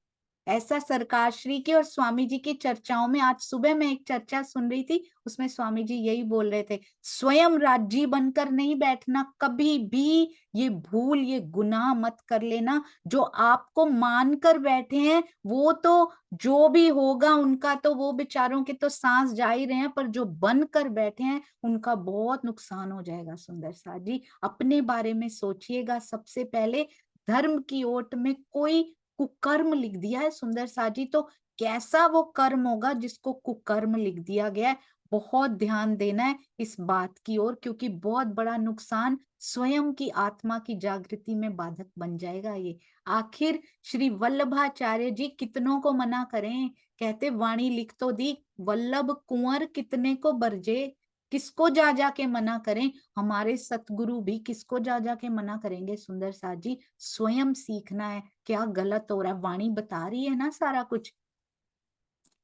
ऐसा सरकार श्री की और स्वामी जी की चर्चाओं में, आज सुबह मैं एक चर्चा सुन रही थी, उसमें स्वामी जी यही बोल रहे थे, स्वयं राज्य बनकर नहीं बैठना कभी भी, ये भूल, ये गुनाह मत कर लेना। जो आपको मानकर बैठे हैं वो तो जो भी होगा उनका तो, वो बेचारों के तो सांस जा ही रहे हैं, पर जो बनकर बैठे हैं उनका बहुत नुकसान हो जाएगा। सुंदर साथ जी अपने बारे में सोचिएगा सबसे पहले। धर्म की ओट में कोई कुकर्म लिख दिया है सुंदर साथ जी, तो कैसा वो कर्म होगा जिसको कुकर्म लिख दिया गया है। बहुत ध्यान देना है इस बात की ओर, क्योंकि बहुत बड़ा नुकसान, स्वयं की आत्मा की जागृति में बाधक बन जाएगा ये। आखिर श्री वल्लभाचार्य जी कितनों को मना करें, कहते वाणी लिख तो दी, वल्लभ कुंवर कितने को बरजे। किसको जा जा के मना करें? हमारे सतगुरु भी किसको जा जा के मना करेंगे सुंदर साथ जी? स्वयं सीखना है क्या गलत हो रहा है, वाणी बता रही है ना सारा कुछ।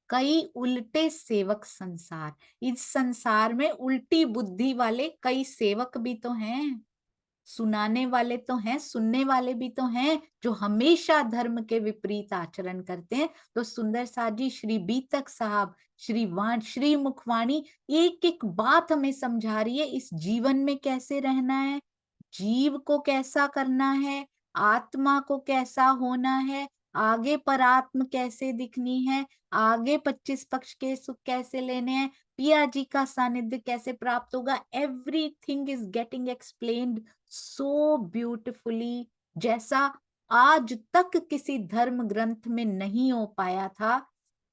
कई उल्टे सेवक संसार, इस संसार में उल्टी बुद्धि वाले कई सेवक भी तो हैं, सुनाने वाले तो हैं, सुनने वाले भी तो हैं, जो हमेशा धर्म के विपरीत आचरण करते हैं। तो सुंदर साथ जी, श्री बीतक साहब, श्री मुखवाणी एक एक बात हमें समझा रही है, इस जीवन में कैसे रहना है, जीव को कैसा करना है, आत्मा को कैसा होना है, आगे परात्म कैसे दिखनी है, आगे 25 पक्ष के सुख कैसे लेने हैं, पिया जी का सानिध्य कैसे प्राप्त होगा। Everything is getting explained so beautifully, जैसा आज तक किसी धर्म ग्रंथ में नहीं हो पाया था।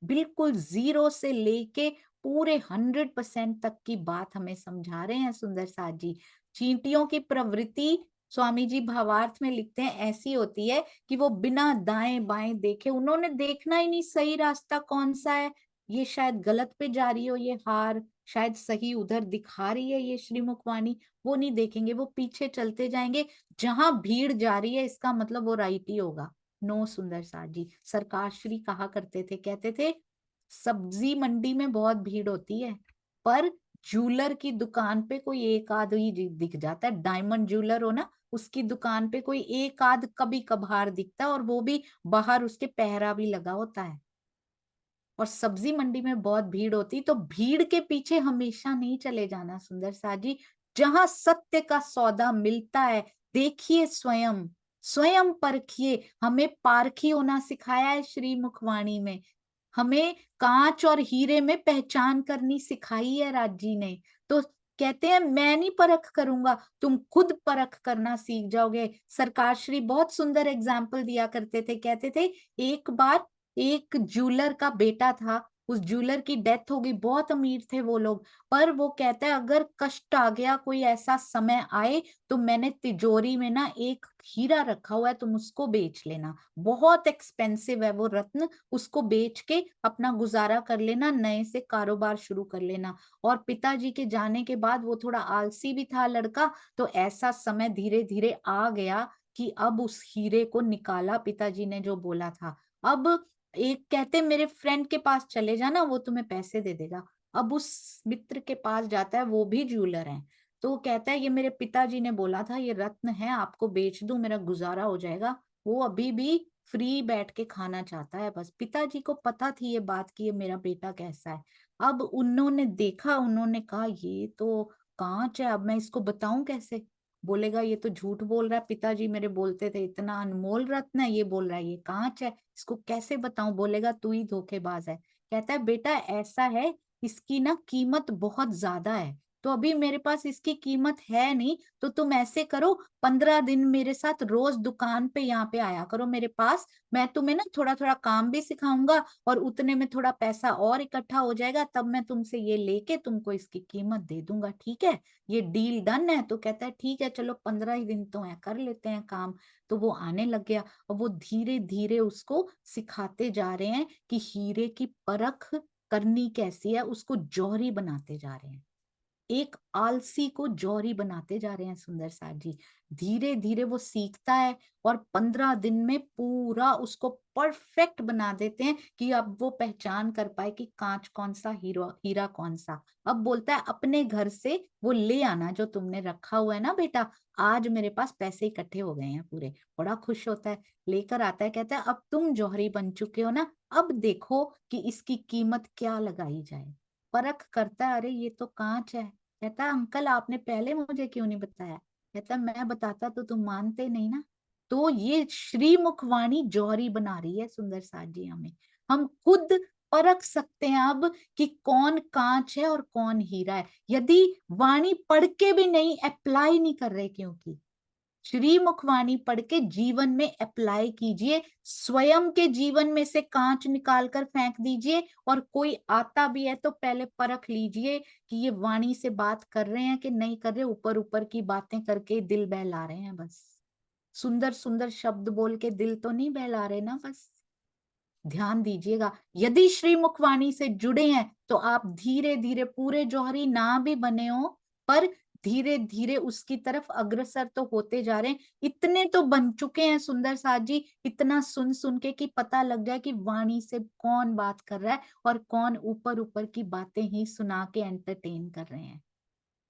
बिल्कुल जीरो से लेके पूरे 100% तक की बात हमें समझा रहे हैं सुंदर साथ जी। चींटियों की प्रवृत्ति, स्वामी जी भावार्थ में लिखते हैं, ऐसी होती है कि वो बिना दाएं बाएं देखे, उन्होंने देखना ही नहीं सही रास्ता कौन सा है, ये शायद गलत पे जा रही हो ये हार, शायद सही उधर दिखा रही है ये श्रीमुखवाणी, वो नहीं देखेंगे, वो पीछे चलते जाएंगे। जहां भीड़ जा रही है इसका मतलब वो राइट ही होगा। नो सुंदर साथ जी, सरकार श्री कहा करते थे, कहते थे सब्जी मंडी में बहुत भीड़ होती है, पर जूलर की दुकान पे कोई एक आध ही दिख जाता है, डायमंड जूलर हो ना, उसकी दुकान पे कोई एक आध कभी कभार दिखता है, और वो भी बाहर उसके पहरा भी लगा होता है। और सब्जी मंडी में बहुत भीड़ होती, तो भीड़ के पीछे हमेशा नहीं चले जाना सुंदर साथ जी। जहां सत्य का सौदा मिलता है, देखिए स्वयं, स्वयं परखिए। हमें पारखी होना सिखाया है श्री मुखवाणी में, हमें कांच और हीरे में पहचान करनी सिखाई है राज जी ने। तो कहते हैं मैं नहीं परख करूंगा, तुम खुद परख करना सीख जाओगे। सरकार श्री बहुत सुंदर एग्जाम्पल दिया करते थे, कहते थे एक बार एक जूलर का बेटा था, उस जूलर की डेथ हो गई, बहुत अमीर थे वो लोग, पर वो कहता है अगर कष्ट आ गया, कोई ऐसा समय आए, तो मैंने तिजोरी में ना एक हीरा रखा हुआ है, तुम उसको बेच लेना, बहुत एक्सपेंसिव है वो रत्न, उसको बेच के अपना गुजारा कर लेना, नए से कारोबार शुरू कर लेना। और पिताजी के जाने के बाद वो थोड़ा आलसी भी था लड़का, तो ऐसा समय धीरे धीरे आ गया कि अब उस हीरे को निकाला, पिताजी ने जो बोला था। अब एक कहते मेरे फ्रेंड के पास चले जाना, वो तुम्हें पैसे दे देगा। अब उस मित्र के पास जाता है, वो भी ज्वेलर है, तो कहता है ये मेरे पिताजी ने बोला था, ये रत्न है, आपको बेच दूं, मेरा गुजारा हो जाएगा। वो अभी भी फ्री बैठ के खाना चाहता है बस। पिताजी को पता थी ये बात कि ये मेरा बेटा कैसा है। अब उन्होंने देखा, उन्होंने कहा ये तो कांच है, अब मैं इसको बताऊं कैसे? बोलेगा ये तो झूठ बोल रहा है, पिताजी मेरे बोलते थे इतना अनमोल रत्न है, ये बोल रहा है ये कांच है, इसको कैसे बताऊं? बोलेगा तू ही धोखेबाज है। कहता है बेटा ऐसा है, इसकी ना कीमत बहुत ज्यादा है, तो अभी मेरे पास इसकी कीमत है नहीं, तो तुम ऐसे करो 15 दिन मेरे साथ रोज दुकान पे यहाँ पे आया करो मेरे पास, मैं तुम्हें ना थोड़ा थोड़ा काम भी सिखाऊंगा, और उतने में थोड़ा पैसा और इकट्ठा हो जाएगा, तब मैं तुमसे ये लेके तुमको इसकी कीमत दे दूंगा, ठीक है? ये डील डन है? तो कहता है ठीक है, चलो 15 ही दिन तो है, कर लेते हैं काम। तो वो आने लग गया, और वो धीरे धीरे उसको सिखाते जा रहे हैं कि हीरे की परख करनी कैसी है, उसको जौहरी बनाते जा रहे हैं, एक आलसी को जौहरी बनाते जा रहे हैं सुंदर साथ जी। धीरे धीरे वो सीखता है, और 15 दिन में पूरा उसको परफेक्ट बना देते हैं कि अब वो पहचान कर पाए कि कांच कौन सा, हीरा कौन सा। अब बोलता है अपने घर से वो ले आना जो तुमने रखा हुआ है ना बेटा, आज मेरे पास पैसे इकट्ठे हो गए हैं पूरे। बड़ा खुश होता है, लेकर आता है, कहता है अब तुम जौहरी बन चुके हो ना, अब देखो कि इसकी कीमत क्या लगाई जाए। परख करता है, अरे ये तो कांच है। कहता अंकल आपने पहले मुझे क्यों नहीं बताया? कहता मैं बताता तो तुम मानते नहीं ना। तो ये श्री मुखवाणी जौहरी बना रही है सुंदर साथ जी हमें। हम खुद परख सकते हैं अब कि कौन कांच है और कौन हीरा है, यदि वाणी पढ़ के भी नहीं अप्लाई नहीं कर रहे, क्योंकि श्री मुखवाणी पढ़ के जीवन में अप्लाई कीजिए, स्वयं के जीवन में से कांच निकाल कर फेंक दीजिए, और कोई आता भी है तो पहले परख लीजिए कि ये वाणी से बात कर रहे हैं कि नहीं कर रहे, ऊपर ऊपर की बातें करके दिल बहला रहे हैं बस, सुंदर सुंदर शब्द बोल के दिल तो नहीं बहला रहे ना बस। ध्यान दीजिएगा। यदि श्री मुखवाणी से जुड़े हैं तो आप धीरे धीरे, पूरे जौहरी ना भी बने हो पर धीरे धीरे उसकी तरफ अग्रसर तो होते जा रहे हैं। इतने तो बन चुके हैं सुंदर साथ जी, इतना सुन सुन के कि पता लग जाए कि वाणी से कौन बात कर रहा है और कौन ऊपर ऊपर की बातें ही सुना के एंटरटेन कर रहे हैं।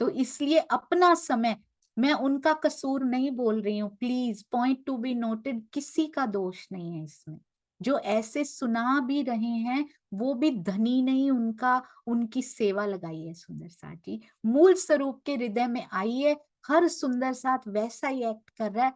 तो इसलिए अपना समय, मैं उनका कसूर नहीं बोल रही हूँ, please point to be noted, किसी का दोष नहीं है इसमें। जो ऐसे सुना भी रहे हैं वो भी धनी नहीं, उनका उनकी सेवा लगाई है सुंदर साथ जी, मूल स्वरूप के हृदय में आई है। हर सुंदर साथ वैसा ही एक्ट कर रहा है,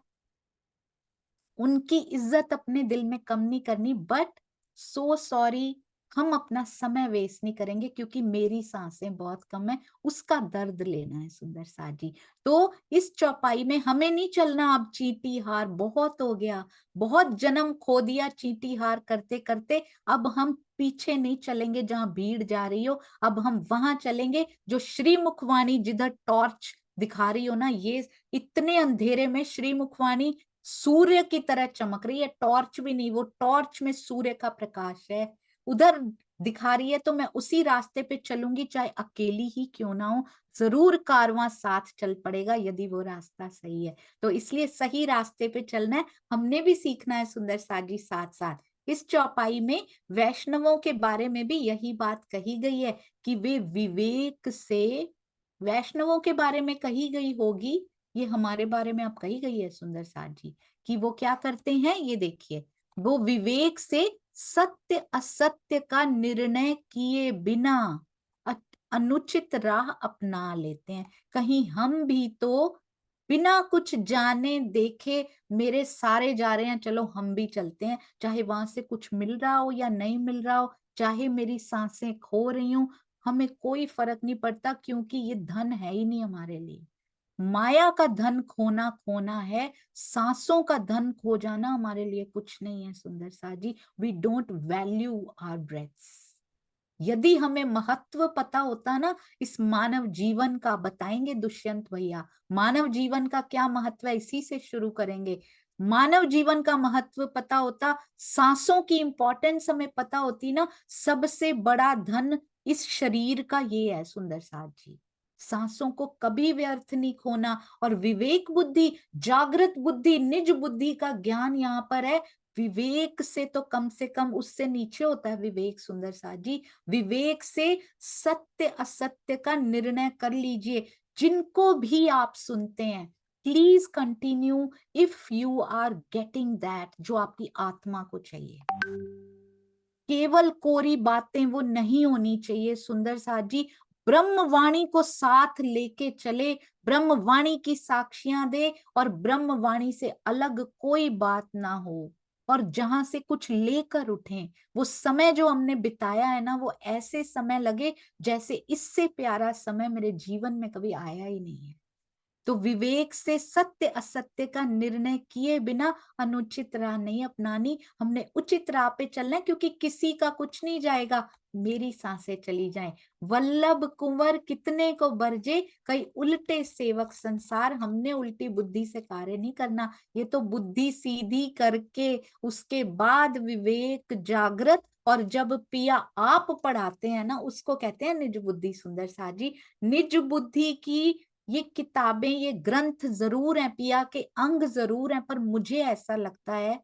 उनकी इज्जत अपने दिल में कम नहीं करनी, बट सो सॉरी, हम अपना समय वेस्ट नहीं करेंगे क्योंकि मेरी सांसें बहुत कम है, उसका दर्द लेना है सुंदर साथ जी। तो इस चौपाई में हमें नहीं चलना अब चींटी हार, बहुत हो गया, बहुत जन्म खो दिया चींटी हार करते करते। अब हम पीछे नहीं चलेंगे जहां भीड़ जा रही हो, अब हम वहां चलेंगे जो श्री मुखवाणी जिधर टॉर्च दिखा रही हो ना, ये इतने अंधेरे में श्री मुखवाणी सूर्य की तरह चमक रही है, टॉर्च भी नहीं, वो टॉर्च में सूर्य का प्रकाश है, उधर दिखा रही है। तो मैं उसी रास्ते पे चलूंगी, चाहे अकेली ही क्यों ना हो, जरूर कारवां साथ चल पड़ेगा यदि वो रास्ता सही है। तो इसलिए सही रास्ते पे चलना है, हमने भी सीखना है सुंदर साथ जी। साथ साथ इस चौपाई में वैष्णवों के बारे में भी यही बात कही गई है कि वे विवेक से, वैष्णवों के बारे में कही गई होगी, ये हमारे बारे में अब कही गई है सुंदर साथ जी, कि वो क्या करते हैं, ये देखिए, वो विवेक से सत्य असत्य का निर्णय किए बिना अनुचित राह अपना लेते हैं। कहीं हम भी तो बिना कुछ जाने देखे, मेरे सारे जा रहे हैं, चलो हम भी चलते हैं, चाहे वहां से कुछ मिल रहा हो या नहीं मिल रहा हो, चाहे मेरी सांसें खो रही हूं, हमें कोई फर्क नहीं पड़ता, क्योंकि ये धन है ही नहीं हमारे लिए। माया का धन खोना खोना है, सांसों का धन खो जाना हमारे लिए कुछ नहीं है सुंदर साथ ji. We don't value our breaths. यदि हमें महत्व पता होता ना इस मानव जीवन का, बताएंगे दुष्यंत भैया मानव जीवन का क्या महत्व है, इसी से शुरू करेंगे। मानव जीवन का महत्व पता होता, सांसों की इंपॉर्टेंस हमें पता होती ना, सबसे बड़ा धन इस शरीर का ये है सुंदर साथ जी। सांसों को कभी व्यर्थ नहीं खोना, और विवेक बुद्धि, जागृत बुद्धि, निज बुद्धि का ज्ञान यहाँ पर है। विवेक से तो कम से कम, उससे नीचे होता है विवेक सुंदर साथ जी। विवेक से सत्य असत्य का निर्णय कर लीजिए। जिनको भी आप सुनते हैं, please continue if you are getting that, जो आपकी आत्मा को चाहिए। केवल कोरी बातें वो नहीं होनी चाहिए सुंदर साथ जी। ब्रह्मवाणी को साथ लेके चले, ब्रह्मवाणी की साक्षियां दे, और ब्रह्मवाणी से अलग कोई बात ना हो, और जहां से कुछ लेकर उठें। वो समय जो हमने बिताया है ना, वो ऐसे समय लगे जैसे इससे प्यारा समय मेरे जीवन में कभी आया ही नहीं है। तो विवेक से सत्य असत्य का निर्णय किए बिना अनुचित राह नहीं अपनानी, हमने उचित राह पे चलना है, क्योंकि किसी का कुछ नहीं जाएगा, मेरी सांसें चली जाएं। वल्लभ कुंवर कितने को बरजे, कई उल्टे सेवक संसार। हमने उल्टी बुद्धि से कार्य नहीं करना, ये तो बुद्धि सीधी करके उसके बाद विवेक जागृत, और जब पिया आप पढ़ाते हैं ना, उसको कहते हैं निज बुद्धि सुंदर साथ जी। निज बुद्धि की ये किताबें, ये ग्रंथ जरूर हैं, पिया के अंग जरूर हैं, पर मुझे ऐसा लगता है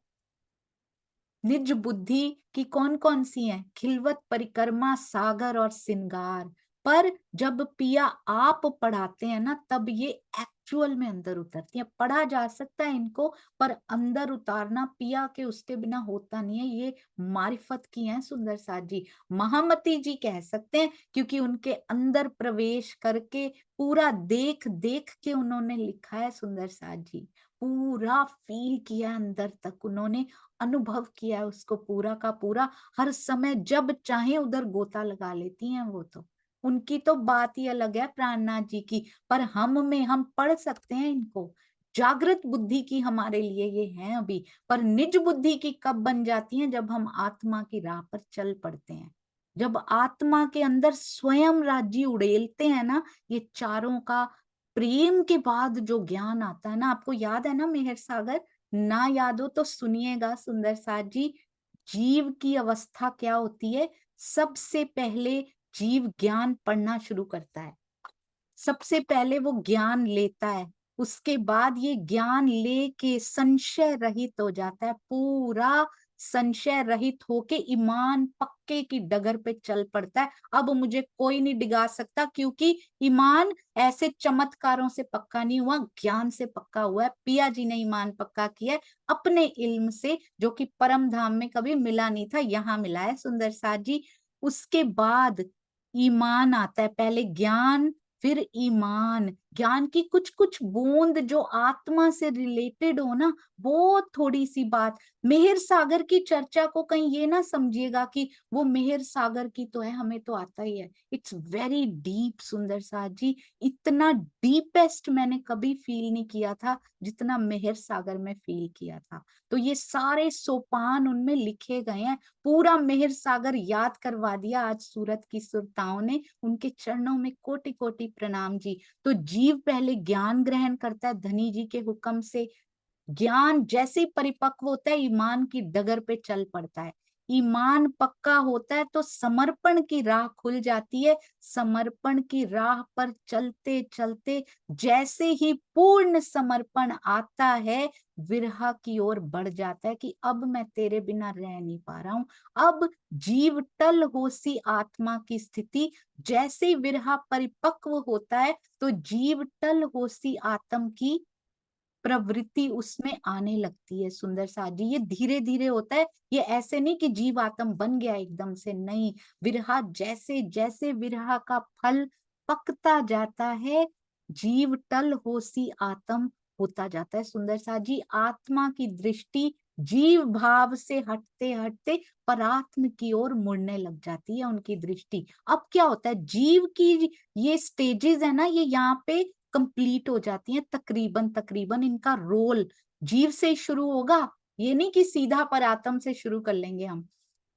निज बुद्धि की कौन कौन सी हैं, खिलवत, परिक्रमा, सागर और सिंगार। पर जब पिया आप पढ़ाते हैं ना, तब ये एक्चुअल में अंदर उतरती है। पढ़ा जा सकता है इनको, पर अंदर उतारना पिया के उसके बिना होता नहीं है। ये मारिफत की हैं सुंदर साथ जी, महामती जी कह सकते हैं, क्योंकि उनके अंदर प्रवेश करके पूरा देख देख के उन्होंने लिखा है सुंदर साथ जी। पूरा फील किया अंदर तक उन्होंने, अनुभव किया है उसको पूरा का पूरा। हर समय जब चाहे उधर गोता लगा लेती हैं वो, तो उनकी तो बात ही अलग है प्राणनाथ जी की। पर हम पढ़ सकते हैं इनको, जागृत बुद्धि की हमारे लिए ये है अभी। पर निज बुद्धि की कब बन जाती है, जब हम आत्मा की राह पर चल पड़ते हैं, जब आत्मा के अंदर स्वयं राज्य उड़ेलते हैं ना। ये चारों का प्रेम के बाद जो ज्ञान आता है ना, आपको याद है ना मेहर सागर, ना याद हो तो सुनिएगा सुंदर साथ जी। जीव की अवस्था क्या होती है? सबसे पहले जीव ज्ञान पढ़ना शुरू करता है, सबसे पहले वो ज्ञान लेता है, उसके बाद ये ज्ञान लेके संशय रहित हो जाता है, पूरा संशय रहित होके ईमान पक्के की डगर पे चल पड़ता है। अब मुझे कोई नहीं डिगा सकता, क्योंकि ईमान ऐसे चमत्कारों से पक्का नहीं हुआ, ज्ञान से पक्का हुआ है। पिया जी ने ईमान पक्का किया है अपने इल्म से, जो कि परम धाम में कभी मिला नहीं था, यहाँ मिला है सुंदर साथ जी। उसके बाद ईमान आता है, पहले ज्ञान फिर ईमान। ज्ञान की कुछ कुछ बूंद जो आत्मा से रिलेटेड हो ना, बहुत थोड़ी सी बात। मेहर सागर की चर्चा को कहीं ये ना समझिएगा कि वो मेहर सागर की तो है, हमें तो आता ही है। इट्स वेरी डीप सुंदर साथ जी, इतना डीपेस्ट मैंने कभी फील नहीं किया था जितना मेहर सागर में फील किया था। तो ये सारे सोपान उनमें लिखे गए हैं, पूरा मेहर सागर याद करवा दिया आज सूरत की सुरताओं ने। उनके चरणों में कोटि कोटि प्रणाम जी। तो जीव पहले ज्ञान ग्रहण करता है धनी जी के हुक्म से, ज्ञान जैसे ही परिपक्व होता है ईमान की डगर पे चल पड़ता है, ईमान पक्का होता है तो समर्पण की राह खुल जाती है। समर्पण की राह पर चलते चलते जैसे ही पूर्ण समर्पण आता है, विरह की ओर बढ़ जाता है कि अब मैं तेरे बिना रह नहीं पा रहा हूं। अब जीव टल होसी आत्मा की स्थिति, जैसे ही विरह परिपक्व होता है तो जीव टल होसी आत्म की प्रवृत्ति उसमें आने लगती है। सुंदर साथ जी, ये धीरे धीरे होता है, ये ऐसे नहीं कि जीव आत्म बन गया एकदम से, नहीं। विरहा जैसे जैसे विरहा का फल पकता जाता है, जीव टल होसी आत्म होता जाता है। सुंदर साथ जी, आत्मा की दृष्टि जीव भाव से हटते हटते परात्म की ओर मुड़ने लग जाती है उनकी दृष्टि। अब क्या होता है, जीव की ये स्टेजेस है ना, ये यहाँ पे कंप्लीट हो जाती हैं तकरीबन तकरीबन। इनका रोल जीव से शुरू होगा, ये नहीं कि सीधा परात्म से शुरू कर लेंगे हम।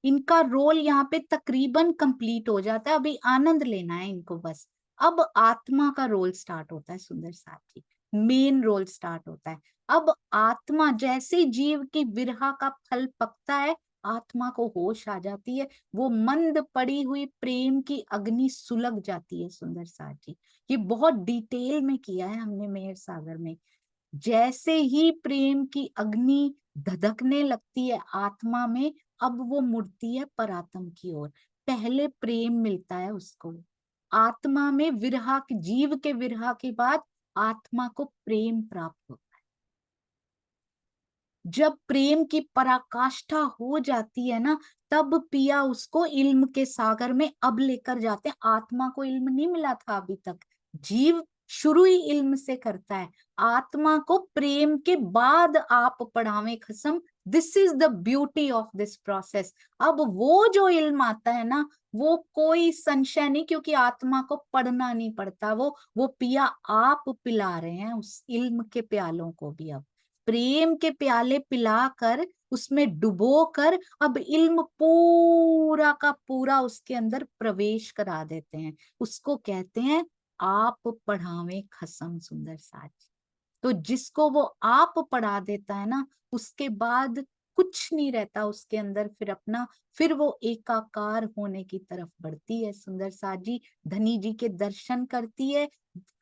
इनका रोल यहाँ पे तकरीबन कंप्लीट हो जाता है, अभी आनंद लेना है इनको बस। अब आत्मा का रोल स्टार्ट होता है सुंदर साथ जी, मेन रोल स्टार्ट होता है। अब आत्मा जैसे जीव की विरहा का फल पकता है, आत्मा को होश आ जाती है, वो मंद पड़ी हुई प्रेम की अग्नि सुलग जाती है। सुंदर साथ जी, ये बहुत डिटेल में किया है हमने मेहर सागर में। जैसे ही प्रेम की अग्नि धधकने लगती है आत्मा में, अब वो मुड़ती है परात्म की ओर। पहले प्रेम मिलता है उसको आत्मा में, विरहा के जीव के विरहा के बाद आत्मा को प्रेम प्राप्त होता है। जब प्रेम की पराकाष्ठा हो जाती है ना, तब पिया उसको इल्म के सागर में अब लेकर जाते हैं। आत्मा को इल्म नहीं मिला था अभी तक, जीव शुरू ही इल्म से करता है, आत्मा को प्रेम के बाद आप पढ़ावे खसम। This is the beauty of this process. अब वो जो इल्म आता है ना, वो कोई संशय नहीं, क्योंकि आत्मा को पढ़ना नहीं पड़ता, वो पिया आप पिला रहे हैं उस इल्म के प्यालों को भी। अब प्रेम के प्याले पिलाकर उसमें डुबो कर अब इल्म पूरा का पूरा उसके अंदर प्रवेश करा देते हैं। उसको कहते हैं आप पढ़ावे खसम। सुंदर साथ, तो जिसको वो आप पढ़ा देता है ना, उसके बाद कुछ नहीं रहता उसके अंदर फिर अपना, फिर वो एकाकार होने की तरफ बढ़ती है। सुंदर साथ जी, धनी जी के दर्शन करती है,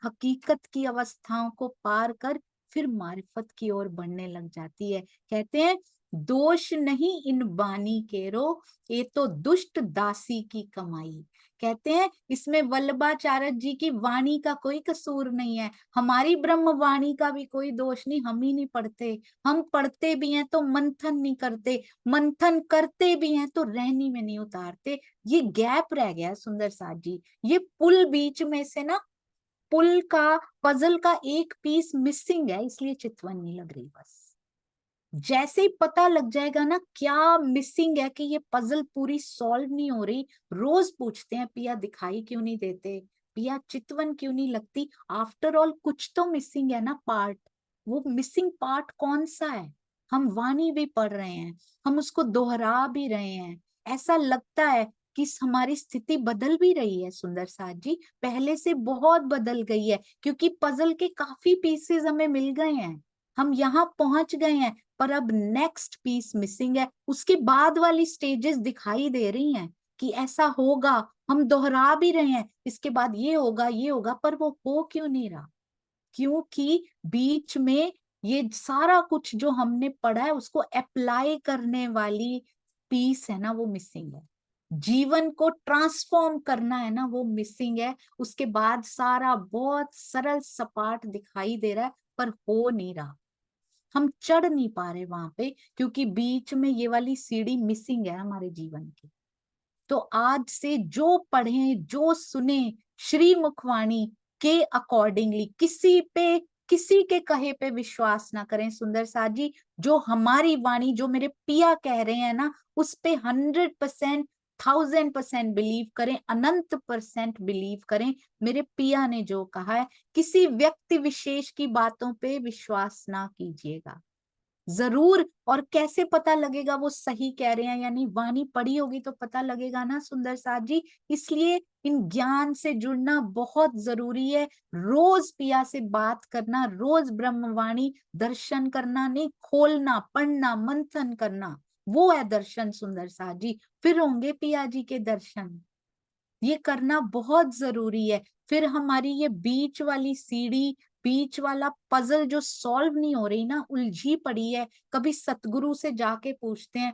हकीकत की अवस्थाओं को पार कर फिर मारिफत की ओर बढ़ने लग जाती है। कहते हैं दोष नहीं इन बानी के रो, ये तो दुष्ट दासी की कमाई। कहते हैं इसमें वल्लभाचार्य जी की वाणी का कोई कसूर नहीं है, हमारी ब्रह्म वाणी का भी कोई दोष नहीं, हम ही नहीं पढ़ते। हम पढ़ते भी हैं तो मंथन नहीं करते, मंथन करते भी हैं तो रहनी में नहीं उतारते। ये गैप रह गया सुंदर साथ जी, ये पुल बीच में से ना, पुल का पजल का एक पीस मिसिंग है, इसलिए चितवन नहीं लग रही। बस जैसे ही पता लग जाएगा ना क्या मिसिंग है, कि ये पजल पूरी सॉल्व नहीं हो रही, रोज पूछते हैं पिया दिखाई क्यों नहीं देते, पिया चितवन क्यों नहीं लगती। आफ्टर ऑल कुछ तो मिसिंग है ना पार्ट। वो मिसिंग पार्ट कौन सा है? हम वाणी भी पढ़ रहे हैं, हम उसको दोहरा भी रहे हैं, ऐसा लगता है कि हमारी स्थिति बदल भी रही है। सुंदर साथ जी, पहले से बहुत बदल गई है, क्योंकि पजल के काफी पीसेस हमें मिल गए हैं, हम यहाँ पहुंच गए हैं, पर अब नेक्स्ट पीस मिसिंग है। उसके बाद वाली स्टेजेस दिखाई दे रही हैं कि ऐसा होगा, हम दोहरा भी रहे हैं, इसके बाद ये होगा ये होगा, पर वो हो क्यों नहीं रहा? क्योंकि बीच में ये सारा कुछ जो हमने पढ़ा है उसको अप्लाई करने वाली पीस है ना, वो मिसिंग है। जीवन को ट्रांसफॉर्म करना है ना, वो मिसिंग है। उसके बाद सारा बहुत सरल सपाट दिखाई दे रहा है, पर हो नहीं रहा। हम चढ़ नहीं पा रहे वहां पे, क्योंकि बीच में ये वाली सीढ़ी मिसिंग है हमारे जीवन की। तो आज से जो पढ़े जो सुने श्री मुखवाणी के अकॉर्डिंगली, किसी के कहे पे विश्वास ना करें सुंदर साथ जी। जो हमारी वाणी, जो मेरे पिया कह रहे हैं ना, उस पे 100%, 1000% बिलीव करें, अनंत % बिलीव करें। मेरे पिया ने जो कहा है, किसी व्यक्ति विशेष की बातों पे विश्वास ना कीजिएगा। जरूर। और कैसे पता लगेगा वो सही कह रहे हैं? यानी वाणी पढ़ी होगी तो पता लगेगा ना सुंदर साथ जी। इसलिए इन ज्ञान से जुड़ना बहुत जरूरी है। रोज पिया से बात करना, रोज ब्रह्मवाणी दर्शन करना, नहीं खोलना, पढ़ना, मंथन करना, वो है दर्शन सुंदर साथ जी। फिर होंगे पिया जी के दर्शन। ये करना बहुत जरूरी है। फिर हमारी ये बीच वाली सीढ़ी, बीच वाला पजल जो सॉल्व नहीं हो रही ना, उलझी पड़ी है, कभी सतगुरु से जाके पूछते हैं,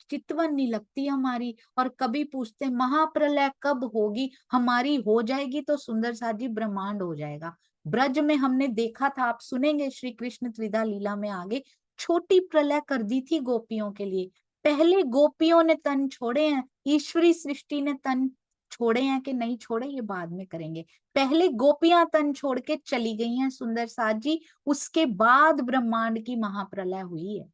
चितवन नहीं लगती हमारी। और कभी पूछते हैं महाप्रलय कब होगी? हमारी हो जाएगी तो सुंदर साथ जी ब्रह्मांड हो जाएगा। ब्रज में हमने देखा था, आप सुनेंगे श्री कृष्ण त्रिधा लीला में आगे, छोटी प्रलय कर दी थी गोपियों के लिए। पहले गोपियों ने तन छोड़े हैं, ईश्वरी सृष्टि ने तन छोड़े हैं कि नहीं छोड़े, ये बाद में करेंगे। पहले गोपियां तन छोड़ के चली गई हैं सुंदर साथ जी, उसके बाद ब्रह्मांड की महाप्रलय हुई है।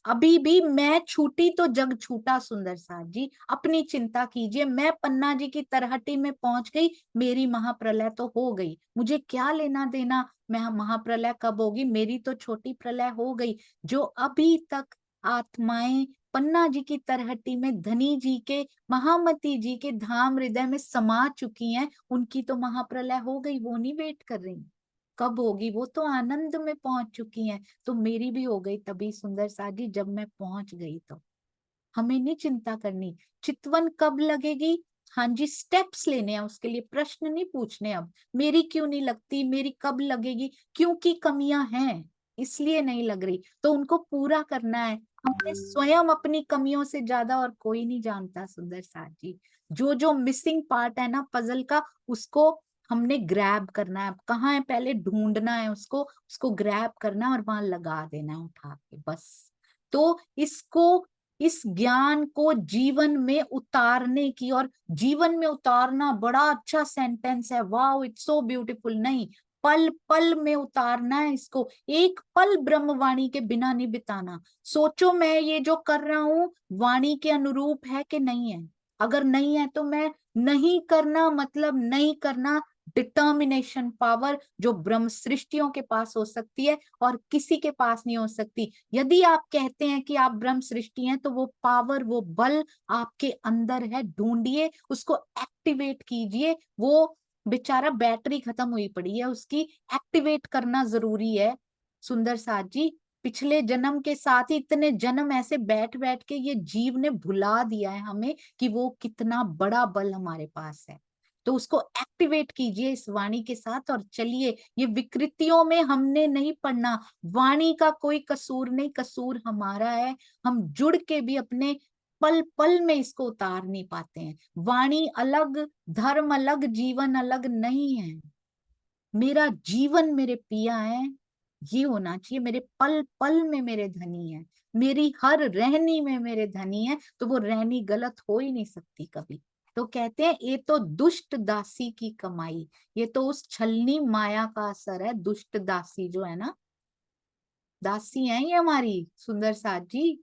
अभी भी मैं छूटी तो जग छूटा सुंदर साथ जी, अपनी चिंता कीजिए। मैं पन्ना जी की तरहटी में पहुंच गई, मेरी महाप्रलय तो हो गई, मुझे क्या लेना देना मैं महाप्रलय कब होगी, मेरी तो छोटी प्रलय हो गई। जो अभी तक आत्माएं पन्ना जी की तरहटी में धनी जी के, महामती जी के धाम हृदय में समा चुकी हैं, उनकी तो महाप्रलय हो गई, वो नहीं वेट कर रही कब होगी, वो तो आनंद में पहुंच चुकी हैं। तो मेरी भी हो गई तभी सुंदर साथ जी, जब मैं पहुंच गई। तो हमें नहीं चिंता करनी चितवन कब लगेगी। हाँ जी, स्टेप्स लेने हैं उसके लिए, प्रश्न नहीं पूछने। अब मेरी क्यों नहीं लगती, मेरी कब लगेगी? क्योंकि कमियां हैं इसलिए नहीं लग रही, तो उनको पूरा करना है। हमने स्वयं अपनी कमियों से ज्यादा और कोई नहीं जानता सुंदर साथ जी। जो जो मिसिंग पार्ट है ना पजल का, उसको हमने ग्रैब करना है। कहाँ है पहले ढूंढना है उसको, उसको ग्रैब करना है और वहां लगा देना है उठा के, बस। तो इसको, इस ज्ञान को जीवन में उतारने की, और जीवन में उतारना बड़ा अच्छा सेंटेंस है, वाओ इट्स सो ब्यूटीफुल। नहीं, पल पल में उतारना है इसको, एक पल ब्रह्मवाणी के बिना नहीं बिताना। सोचो मैं ये जो कर रहा हूं वाणी के अनुरूप है कि नहीं है? अगर नहीं है तो मैं नहीं करना, मतलब नहीं करना। डिटर्मिनेशन पावर जो ब्रह्म सृष्टियों के पास हो सकती है और किसी के पास नहीं हो सकती। यदि आप कहते हैं कि आप ब्रह्म सृष्टि हैं, तो वो पावर, वो बल आपके अंदर है, ढूंढिए उसको, एक्टिवेट कीजिए। वो बेचारा बैटरी खत्म हुई पड़ी है, उसकी एक्टिवेट करना जरूरी है सुंदर साथ जी। पिछले जन्म के साथ ही इतने जन्म ऐसे बैठ बैठ के ये जीव ने भुला दिया है हमें कि वो कितना बड़ा बल हमारे पास है। तो उसको एक्टिवेट कीजिए इस वाणी के साथ, और चलिए, ये विकृतियों में हमने नहीं पड़ना। वाणी का कोई कसूर नहीं, कसूर हमारा है। हम जुड़ के भी अपने पल पल में इसको उतार नहीं पाते हैं। वाणी अलग, धर्म अलग, जीवन अलग नहीं है। मेरा जीवन मेरे पिया है, ये होना चाहिए। मेरे पल पल में मेरे धनी है, मेरी हर रहनी में मेरे धनी है, तो वो रहनी गलत हो ही नहीं सकती कभी। तो कहते हैं ये तो दुष्ट दासी की कमाई, ये तो उस छलनी माया का असर है। दुष्ट दासी जो है ना, दासी है ये हमारी सुंदर साथ जी,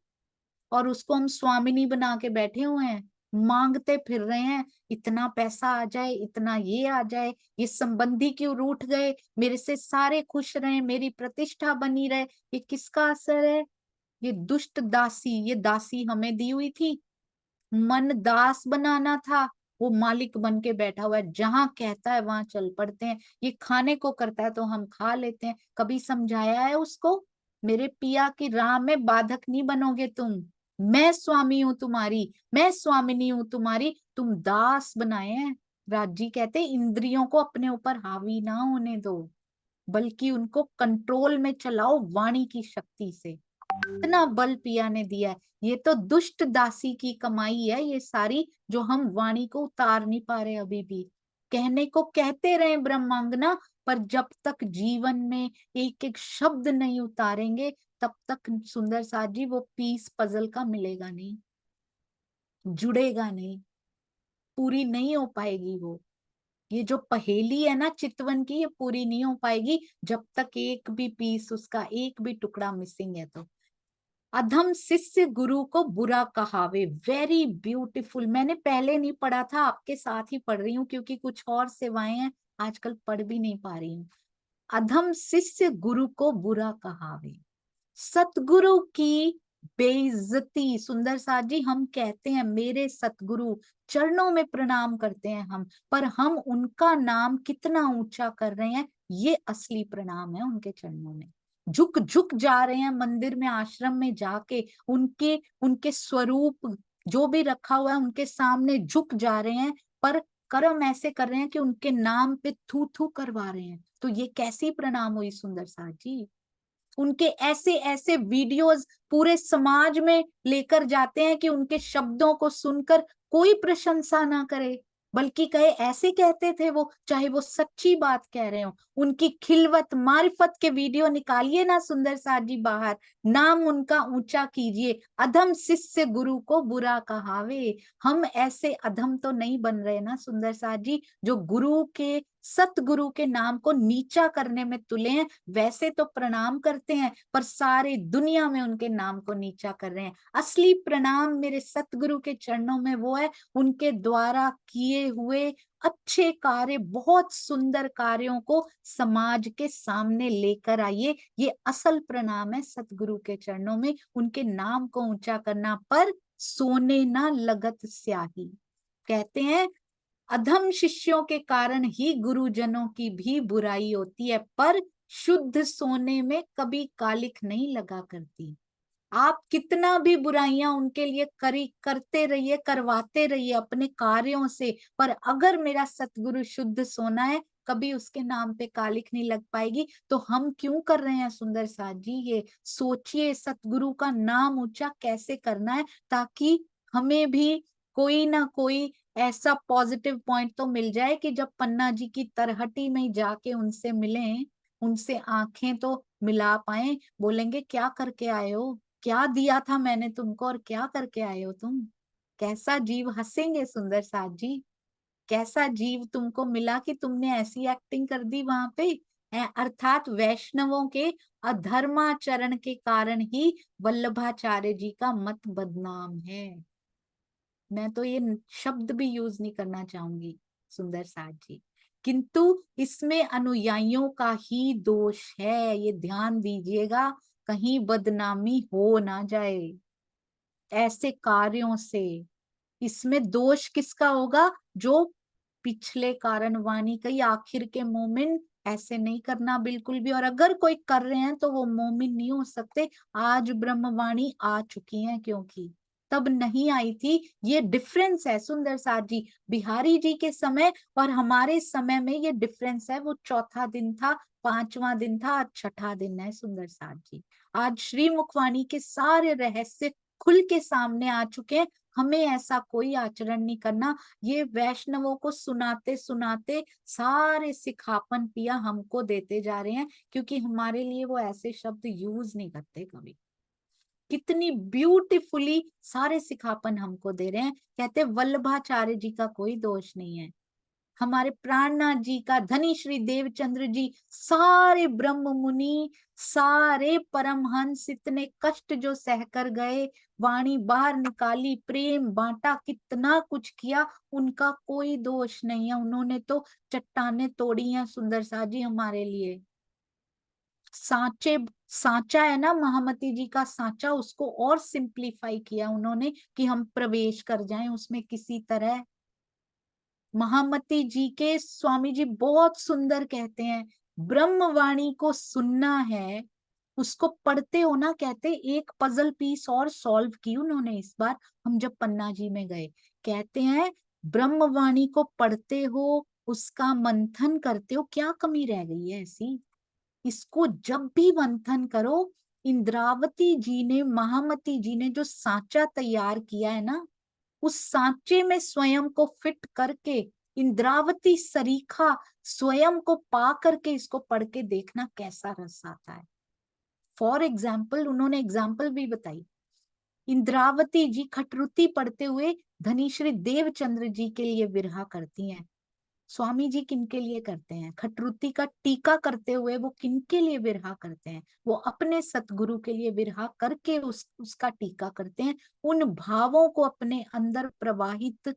और उसको हम स्वामिनी बना के बैठे हुए हैं, मांगते फिर रहे हैं, इतना पैसा आ जाए, इतना ये आ जाए, ये संबंधी क्यों रूठ गए, मेरे से सारे खुश रहे, मेरी प्रतिष्ठा बनी रहे। ये किसका असर है? ये दुष्ट दासी, ये दासी हमें दी हुई थी। मन दास बनाना था, वो मालिक बन के बैठा हुआ है, जहां कहता है वहां चल पड़ते हैं। ये खाने को करता है तो हम खा लेते हैं। कभी समझाया है उसको, मेरे पिया की राह में बाधक नहीं बनोगे तुम, मैं स्वामी हूं तुम्हारी, मैं स्वामिनी हूं तुम्हारी, तुम दास बनाए हैं। राज जी कहते इंद्रियों को अपने ऊपर हावी ना होने दो, बल्कि उनको कंट्रोल में चलाओ वाणी की शक्ति से। इतना बल पिया ने दिया है। ये तो दुष्ट दासी की कमाई है ये सारी, जो हम वाणी को उतार नहीं पा रहे अभी भी। कहने को कहते रहे ब्रह्मांगना, पर जब तक जीवन में एक एक शब्द नहीं उतारेंगे, तब तक सुंदर साथ जी वो पीस पजल का मिलेगा नहीं, जुड़ेगा नहीं, पूरी नहीं हो पाएगी वो। ये जो पहेली है ना चितवन की, ये पूरी नहीं हो पाएगी जब तक एक भी पीस, उसका एक भी टुकड़ा मिसिंग है। तो अधम शिष्य गुरु को बुरा कहावे, वेरी ब्यूटीफुल। मैंने पहले नहीं पढ़ा था, आपके साथ ही पढ़ रही हूँ, क्योंकि कुछ और सेवाएं हैं आजकल पढ़ भी नहीं पा रही हूँ। अधम शिष्य गुरु को बुरा कहावे, सतगुरु की बेइज्जती। सुंदर साथ जी हम कहते हैं मेरे सतगुरु, चरणों में प्रणाम करते हैं हम, पर हम उनका नाम कितना ऊंचा कर रहे हैं, ये असली प्रणाम है उनके चरणों में। झुक झुक जा रहे हैं मंदिर में, आश्रम में जाके उनके उनके स्वरूप जो भी रखा हुआ है उनके सामने झुक जा रहे हैं, पर कर्म ऐसे कर रहे हैं कि उनके नाम पे थू थू करवा रहे हैं। तो ये कैसी प्रणाम हुई सुंदर साथ जी। उनके ऐसे ऐसे वीडियोस पूरे समाज में लेकर जाते हैं कि उनके शब्दों को सुनकर कोई प्रशंसा ना करे, बल्कि कहे ऐसे कहते थे वो, चाहे वो सच्ची बात कह रहे हो। उनकी खिलवत मारिफत के वीडियो निकालिए ना सुंदर साथ जी बाहर, नाम उनका ऊंचा कीजिए। अधम शिष्य गुरु को बुरा कहावे। हम ऐसे अधम तो नहीं बन रहे ना सुंदर साथ जी, जो गुरु के सतगुरु के नाम को नीचा करने में तुले हैं। वैसे तो प्रणाम करते हैं, पर सारी दुनिया में उनके नाम को नीचा कर रहे हैं। असली प्रणाम मेरे सतगुरु के चरणों में वो है, उनके द्वारा किए हुए अच्छे कार्य, बहुत सुंदर कार्यों को समाज के सामने लेकर आइए। ये असल प्रणाम है सतगुरु के चरणों में, उनके नाम को ऊंचा करना। पर सोने ना लगत स्याही, कहते हैं अधम शिष्यों के कारण ही गुरुजनों की भी बुराई होती है, पर शुद्ध सोने में कभी कालिख नहीं लगा करती। आप कितना भी बुराइयां उनके लिए करते रहिए, करवाते रहिए अपने कार्यों से, पर अगर मेरा सतगुरु शुद्ध सोना है, कभी उसके नाम पे कालिख नहीं लग पाएगी। तो हम क्यों कर रहे हैं सुंदर साथ जी? ये सोचिए सतगुरु का नाम ऊंचा कैसे करना है, ताकि हमें भी कोई ना कोई ऐसा पॉजिटिव पॉइंट तो मिल जाए कि जब पन्ना जी की तरहटी में जाके उनसे मिलें, उनसे आंखें तो मिला पाए, बोलेंगे क्या करके आए हो, क्या दिया था मैंने तुमको और क्या करके आए हो तुम। कैसा जीव, हंसेंगे सुंदर साथ जी, कैसा जीव तुमको मिला कि तुमने ऐसी एक्टिंग कर दी वहां पे। अर्थात वैष्णवों के अधर्माचरण के कारण ही वल्लभाचार्य जी का मत बदनाम है। मैं तो ये शब्द भी यूज नहीं करना चाहूंगी सुंदर साथ जी, किंतु इसमें अनुयायियों का ही दोष है, ये ध्यान दीजिएगा, कहीं बदनामी हो ना जाए ऐसे कार्यों से। इसमें दोष किसका होगा? जो पिछले कारण वाणी कही, आखिर के मोमिन ऐसे नहीं करना बिल्कुल भी। और अगर कोई कर रहे हैं तो वो मोमिन नहीं हो सकते। आज ब्रह्मवाणी आ चुकी है, क्योंकि तब नहीं आई थी। ये डिफरेंस है सुंदर साथ जी, बिहारी जी के समय और हमारे समय में ये डिफरेंस है। वो चौथा दिन था, पांचवा दिन था, आज छठा दिन है सुंदर साथ जी। आज श्री मुखवाणी के सारे रहस्य खुल के सामने आ चुके हैं। हमें ऐसा कोई आचरण नहीं करना। ये वैष्णवों को सुनाते सुनाते सारे सिखापन पिया हमको देते जा रहे हैं, क्योंकि हमारे लिए वो ऐसे शब्द यूज नहीं करते कभी। कितनी ब्यूटीफुली सारे सिखापन हमको दे रहे हैं। कहते वल्लभाचार्य जी का कोई दोष नहीं है, हमारे प्राणनाथ जी का, धनी श्री देवचंद्र जी, सारे ब्रह्म मुनि, सारे परमहंस इतने कष्ट जो सहकर गए, वाणी बाहर निकाली, प्रेम बांटा, कितना कुछ किया, उनका कोई दोष नहीं है। उन्होंने तो चट्टाने तोड़ी हैं सुंदर सा जी हमारे लिए। सांचे, सांचा है ना महामती जी का सांचा, उसको और सिंप्लीफाई किया उन्होंने कि हम प्रवेश कर जाएं उसमें किसी तरह। महामती जी के स्वामी जी बहुत सुंदर कहते हैं, ब्रह्मवाणी को सुनना है, उसको पढ़ते हो ना, कहते एक पजल पीस और सॉल्व की उन्होंने इस बार, हम जब पन्ना जी में गए, कहते हैं ब्रह्मवाणी को पढ़ते हो, उसका मंथन करते हो, क्या कमी रह गई है ऐसी? इसको जब भी मंथन करो, इंद्रावती जी ने, महामती जी ने जो सांचा तैयार किया है ना, उस सांचे में स्वयं को फिट करके इंद्रावती सरीखा स्वयं को पा करके इसको पढ़ के देखना कैसा रस आता है। फॉर एग्जाम्पल, उन्होंने एग्जाम्पल भी बताई, इंद्रावती जी खटरुति पढ़ते हुए धनीश्री देवचंद्र जी के लिए विरहा करती हैं। स्वामी जी किनके लिए करते हैं? खटरुति का टीका करते हुए वो किनके लिए विरहा करते हैं? वो अपने सतगुरु के लिए विरहा करके उसका टीका करते हैं, उन भावों को अपने अंदर प्रवाहित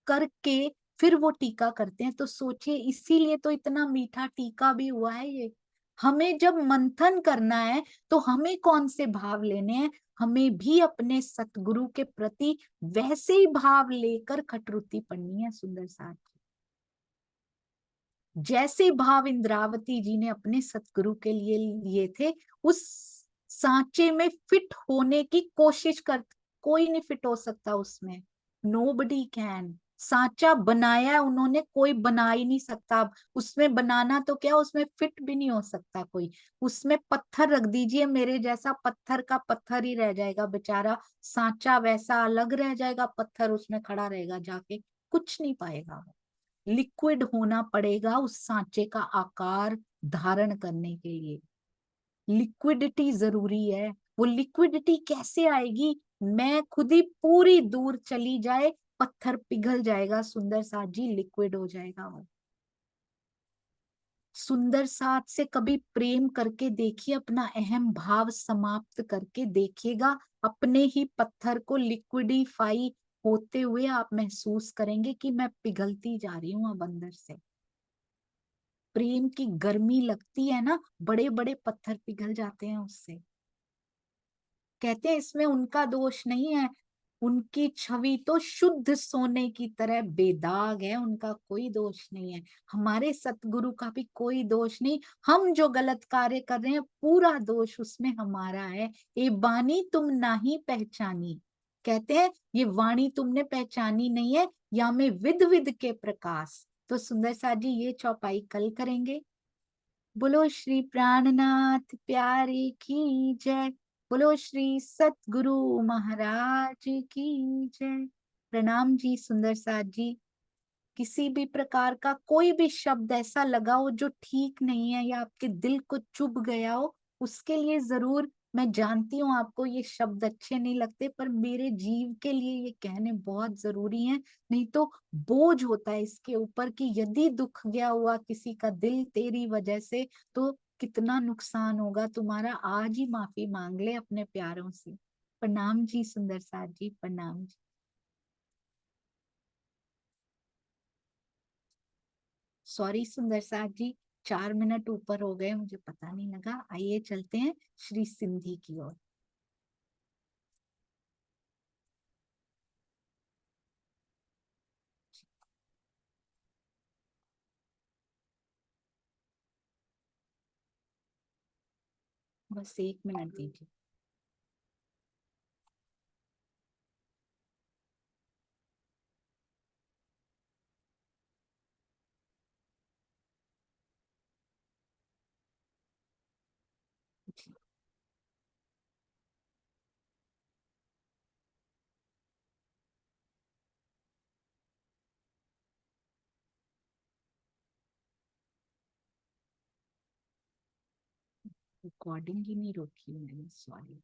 करके फिर वो टीका करते हैं। तो सोचिए, इसीलिए तो इतना मीठा टीका भी हुआ है ये। हमें जब मंथन करना है तो हमें कौन से भाव लेने हैं? हमें भी अपने सतगुरु के प्रति वैसे ही भाव लेकर खटरुति पढ़नी है सुंदर साथ। जैसे भाव इंद्रावती जी ने अपने सतगुरु के लिए लिए थे, उस सांचे में फिट होने की कोशिश कर, कोई नहीं फिट हो सकता उसमें, नोबडी कैन। सांचा बनाया है उन्होंने, कोई बना ही नहीं सकता। अब उसमें बनाना तो क्या, उसमें फिट भी नहीं हो सकता कोई। उसमें पत्थर रख दीजिए, मेरे जैसा पत्थर का पत्थर ही रह जाएगा बेचारा, सांचा वैसा अलग रह जाएगा, पत्थर उसमें खड़ा रहेगा, जाके कुछ नहीं पाएगा। लिक्विड होना पड़ेगा उस सांचे का आकार धारण करने के लिए, लिक्विडिटी जरूरी है। वो लिक्विडिटी कैसे आएगी? मैं खुद ही पूरी दूर चली जाए, पत्थर पिघल जाएगा, सुंदर साथ जी लिक्विड हो जाएगा। वो सुंदर साथ से कभी प्रेम करके देखिए, अपना अहम भाव समाप्त करके देखिएगा, अपने ही पत्थर को लिक्विडिफाई होते हुए आप महसूस करेंगे कि मैं पिघलती जा रही हूं अब अंदर से। प्रेम की गर्मी लगती है ना, बड़े बड़े पत्थर पिघल जाते हैं उससे। कहते हैं इसमें उनका दोष नहीं है, उनकी छवि तो शुद्ध सोने की तरह बेदाग है, उनका कोई दोष नहीं है। हमारे सतगुरु का भी कोई दोष नहीं, हम जो गलत कार्य कर रहे हैं पूरा दोष उसमें हमारा है। ये वाणी तुम नहीं पहचानी, कहते हैं ये वाणी तुमने पहचानी नहीं है, या में विद विद के प्रकाश। तो सुंदर साथ जी ये चौपाई कल करेंगे। बोलो श्री प्राणनाथ प्यारे की जय, बोलो श्री सतगुरु महाराज की जय। प्रणाम जी सुंदर साथ जी। किसी भी प्रकार का कोई भी शब्द ऐसा लगा हो जो ठीक नहीं है या आपके दिल को चुभ गया हो, उसके लिए जरूर, मैं जानती हूँ आपको ये शब्द अच्छे नहीं लगते, पर मेरे जीव के लिए ये कहने बहुत जरूरी हैं। नहीं तो बोझ होता है इसके ऊपर कि यदि दुख गया हुआ किसी का दिल तेरी वजह से, तो कितना नुकसान होगा तुम्हारा। आज ही माफी मांग ले अपने प्यारों से। प्रणाम जी सुंदर साथ जी, प्रणाम जी। सॉरी सुंदर साथ जी, 4 मिनट ऊपर हो गए, मुझे पता नहीं लगा। आइए चलते हैं श्री सिंधी की ओर। बस 1 मिनट दीजिए। रिकॉर्डिंग ही नहीं रोकी मैंने, सॉरी।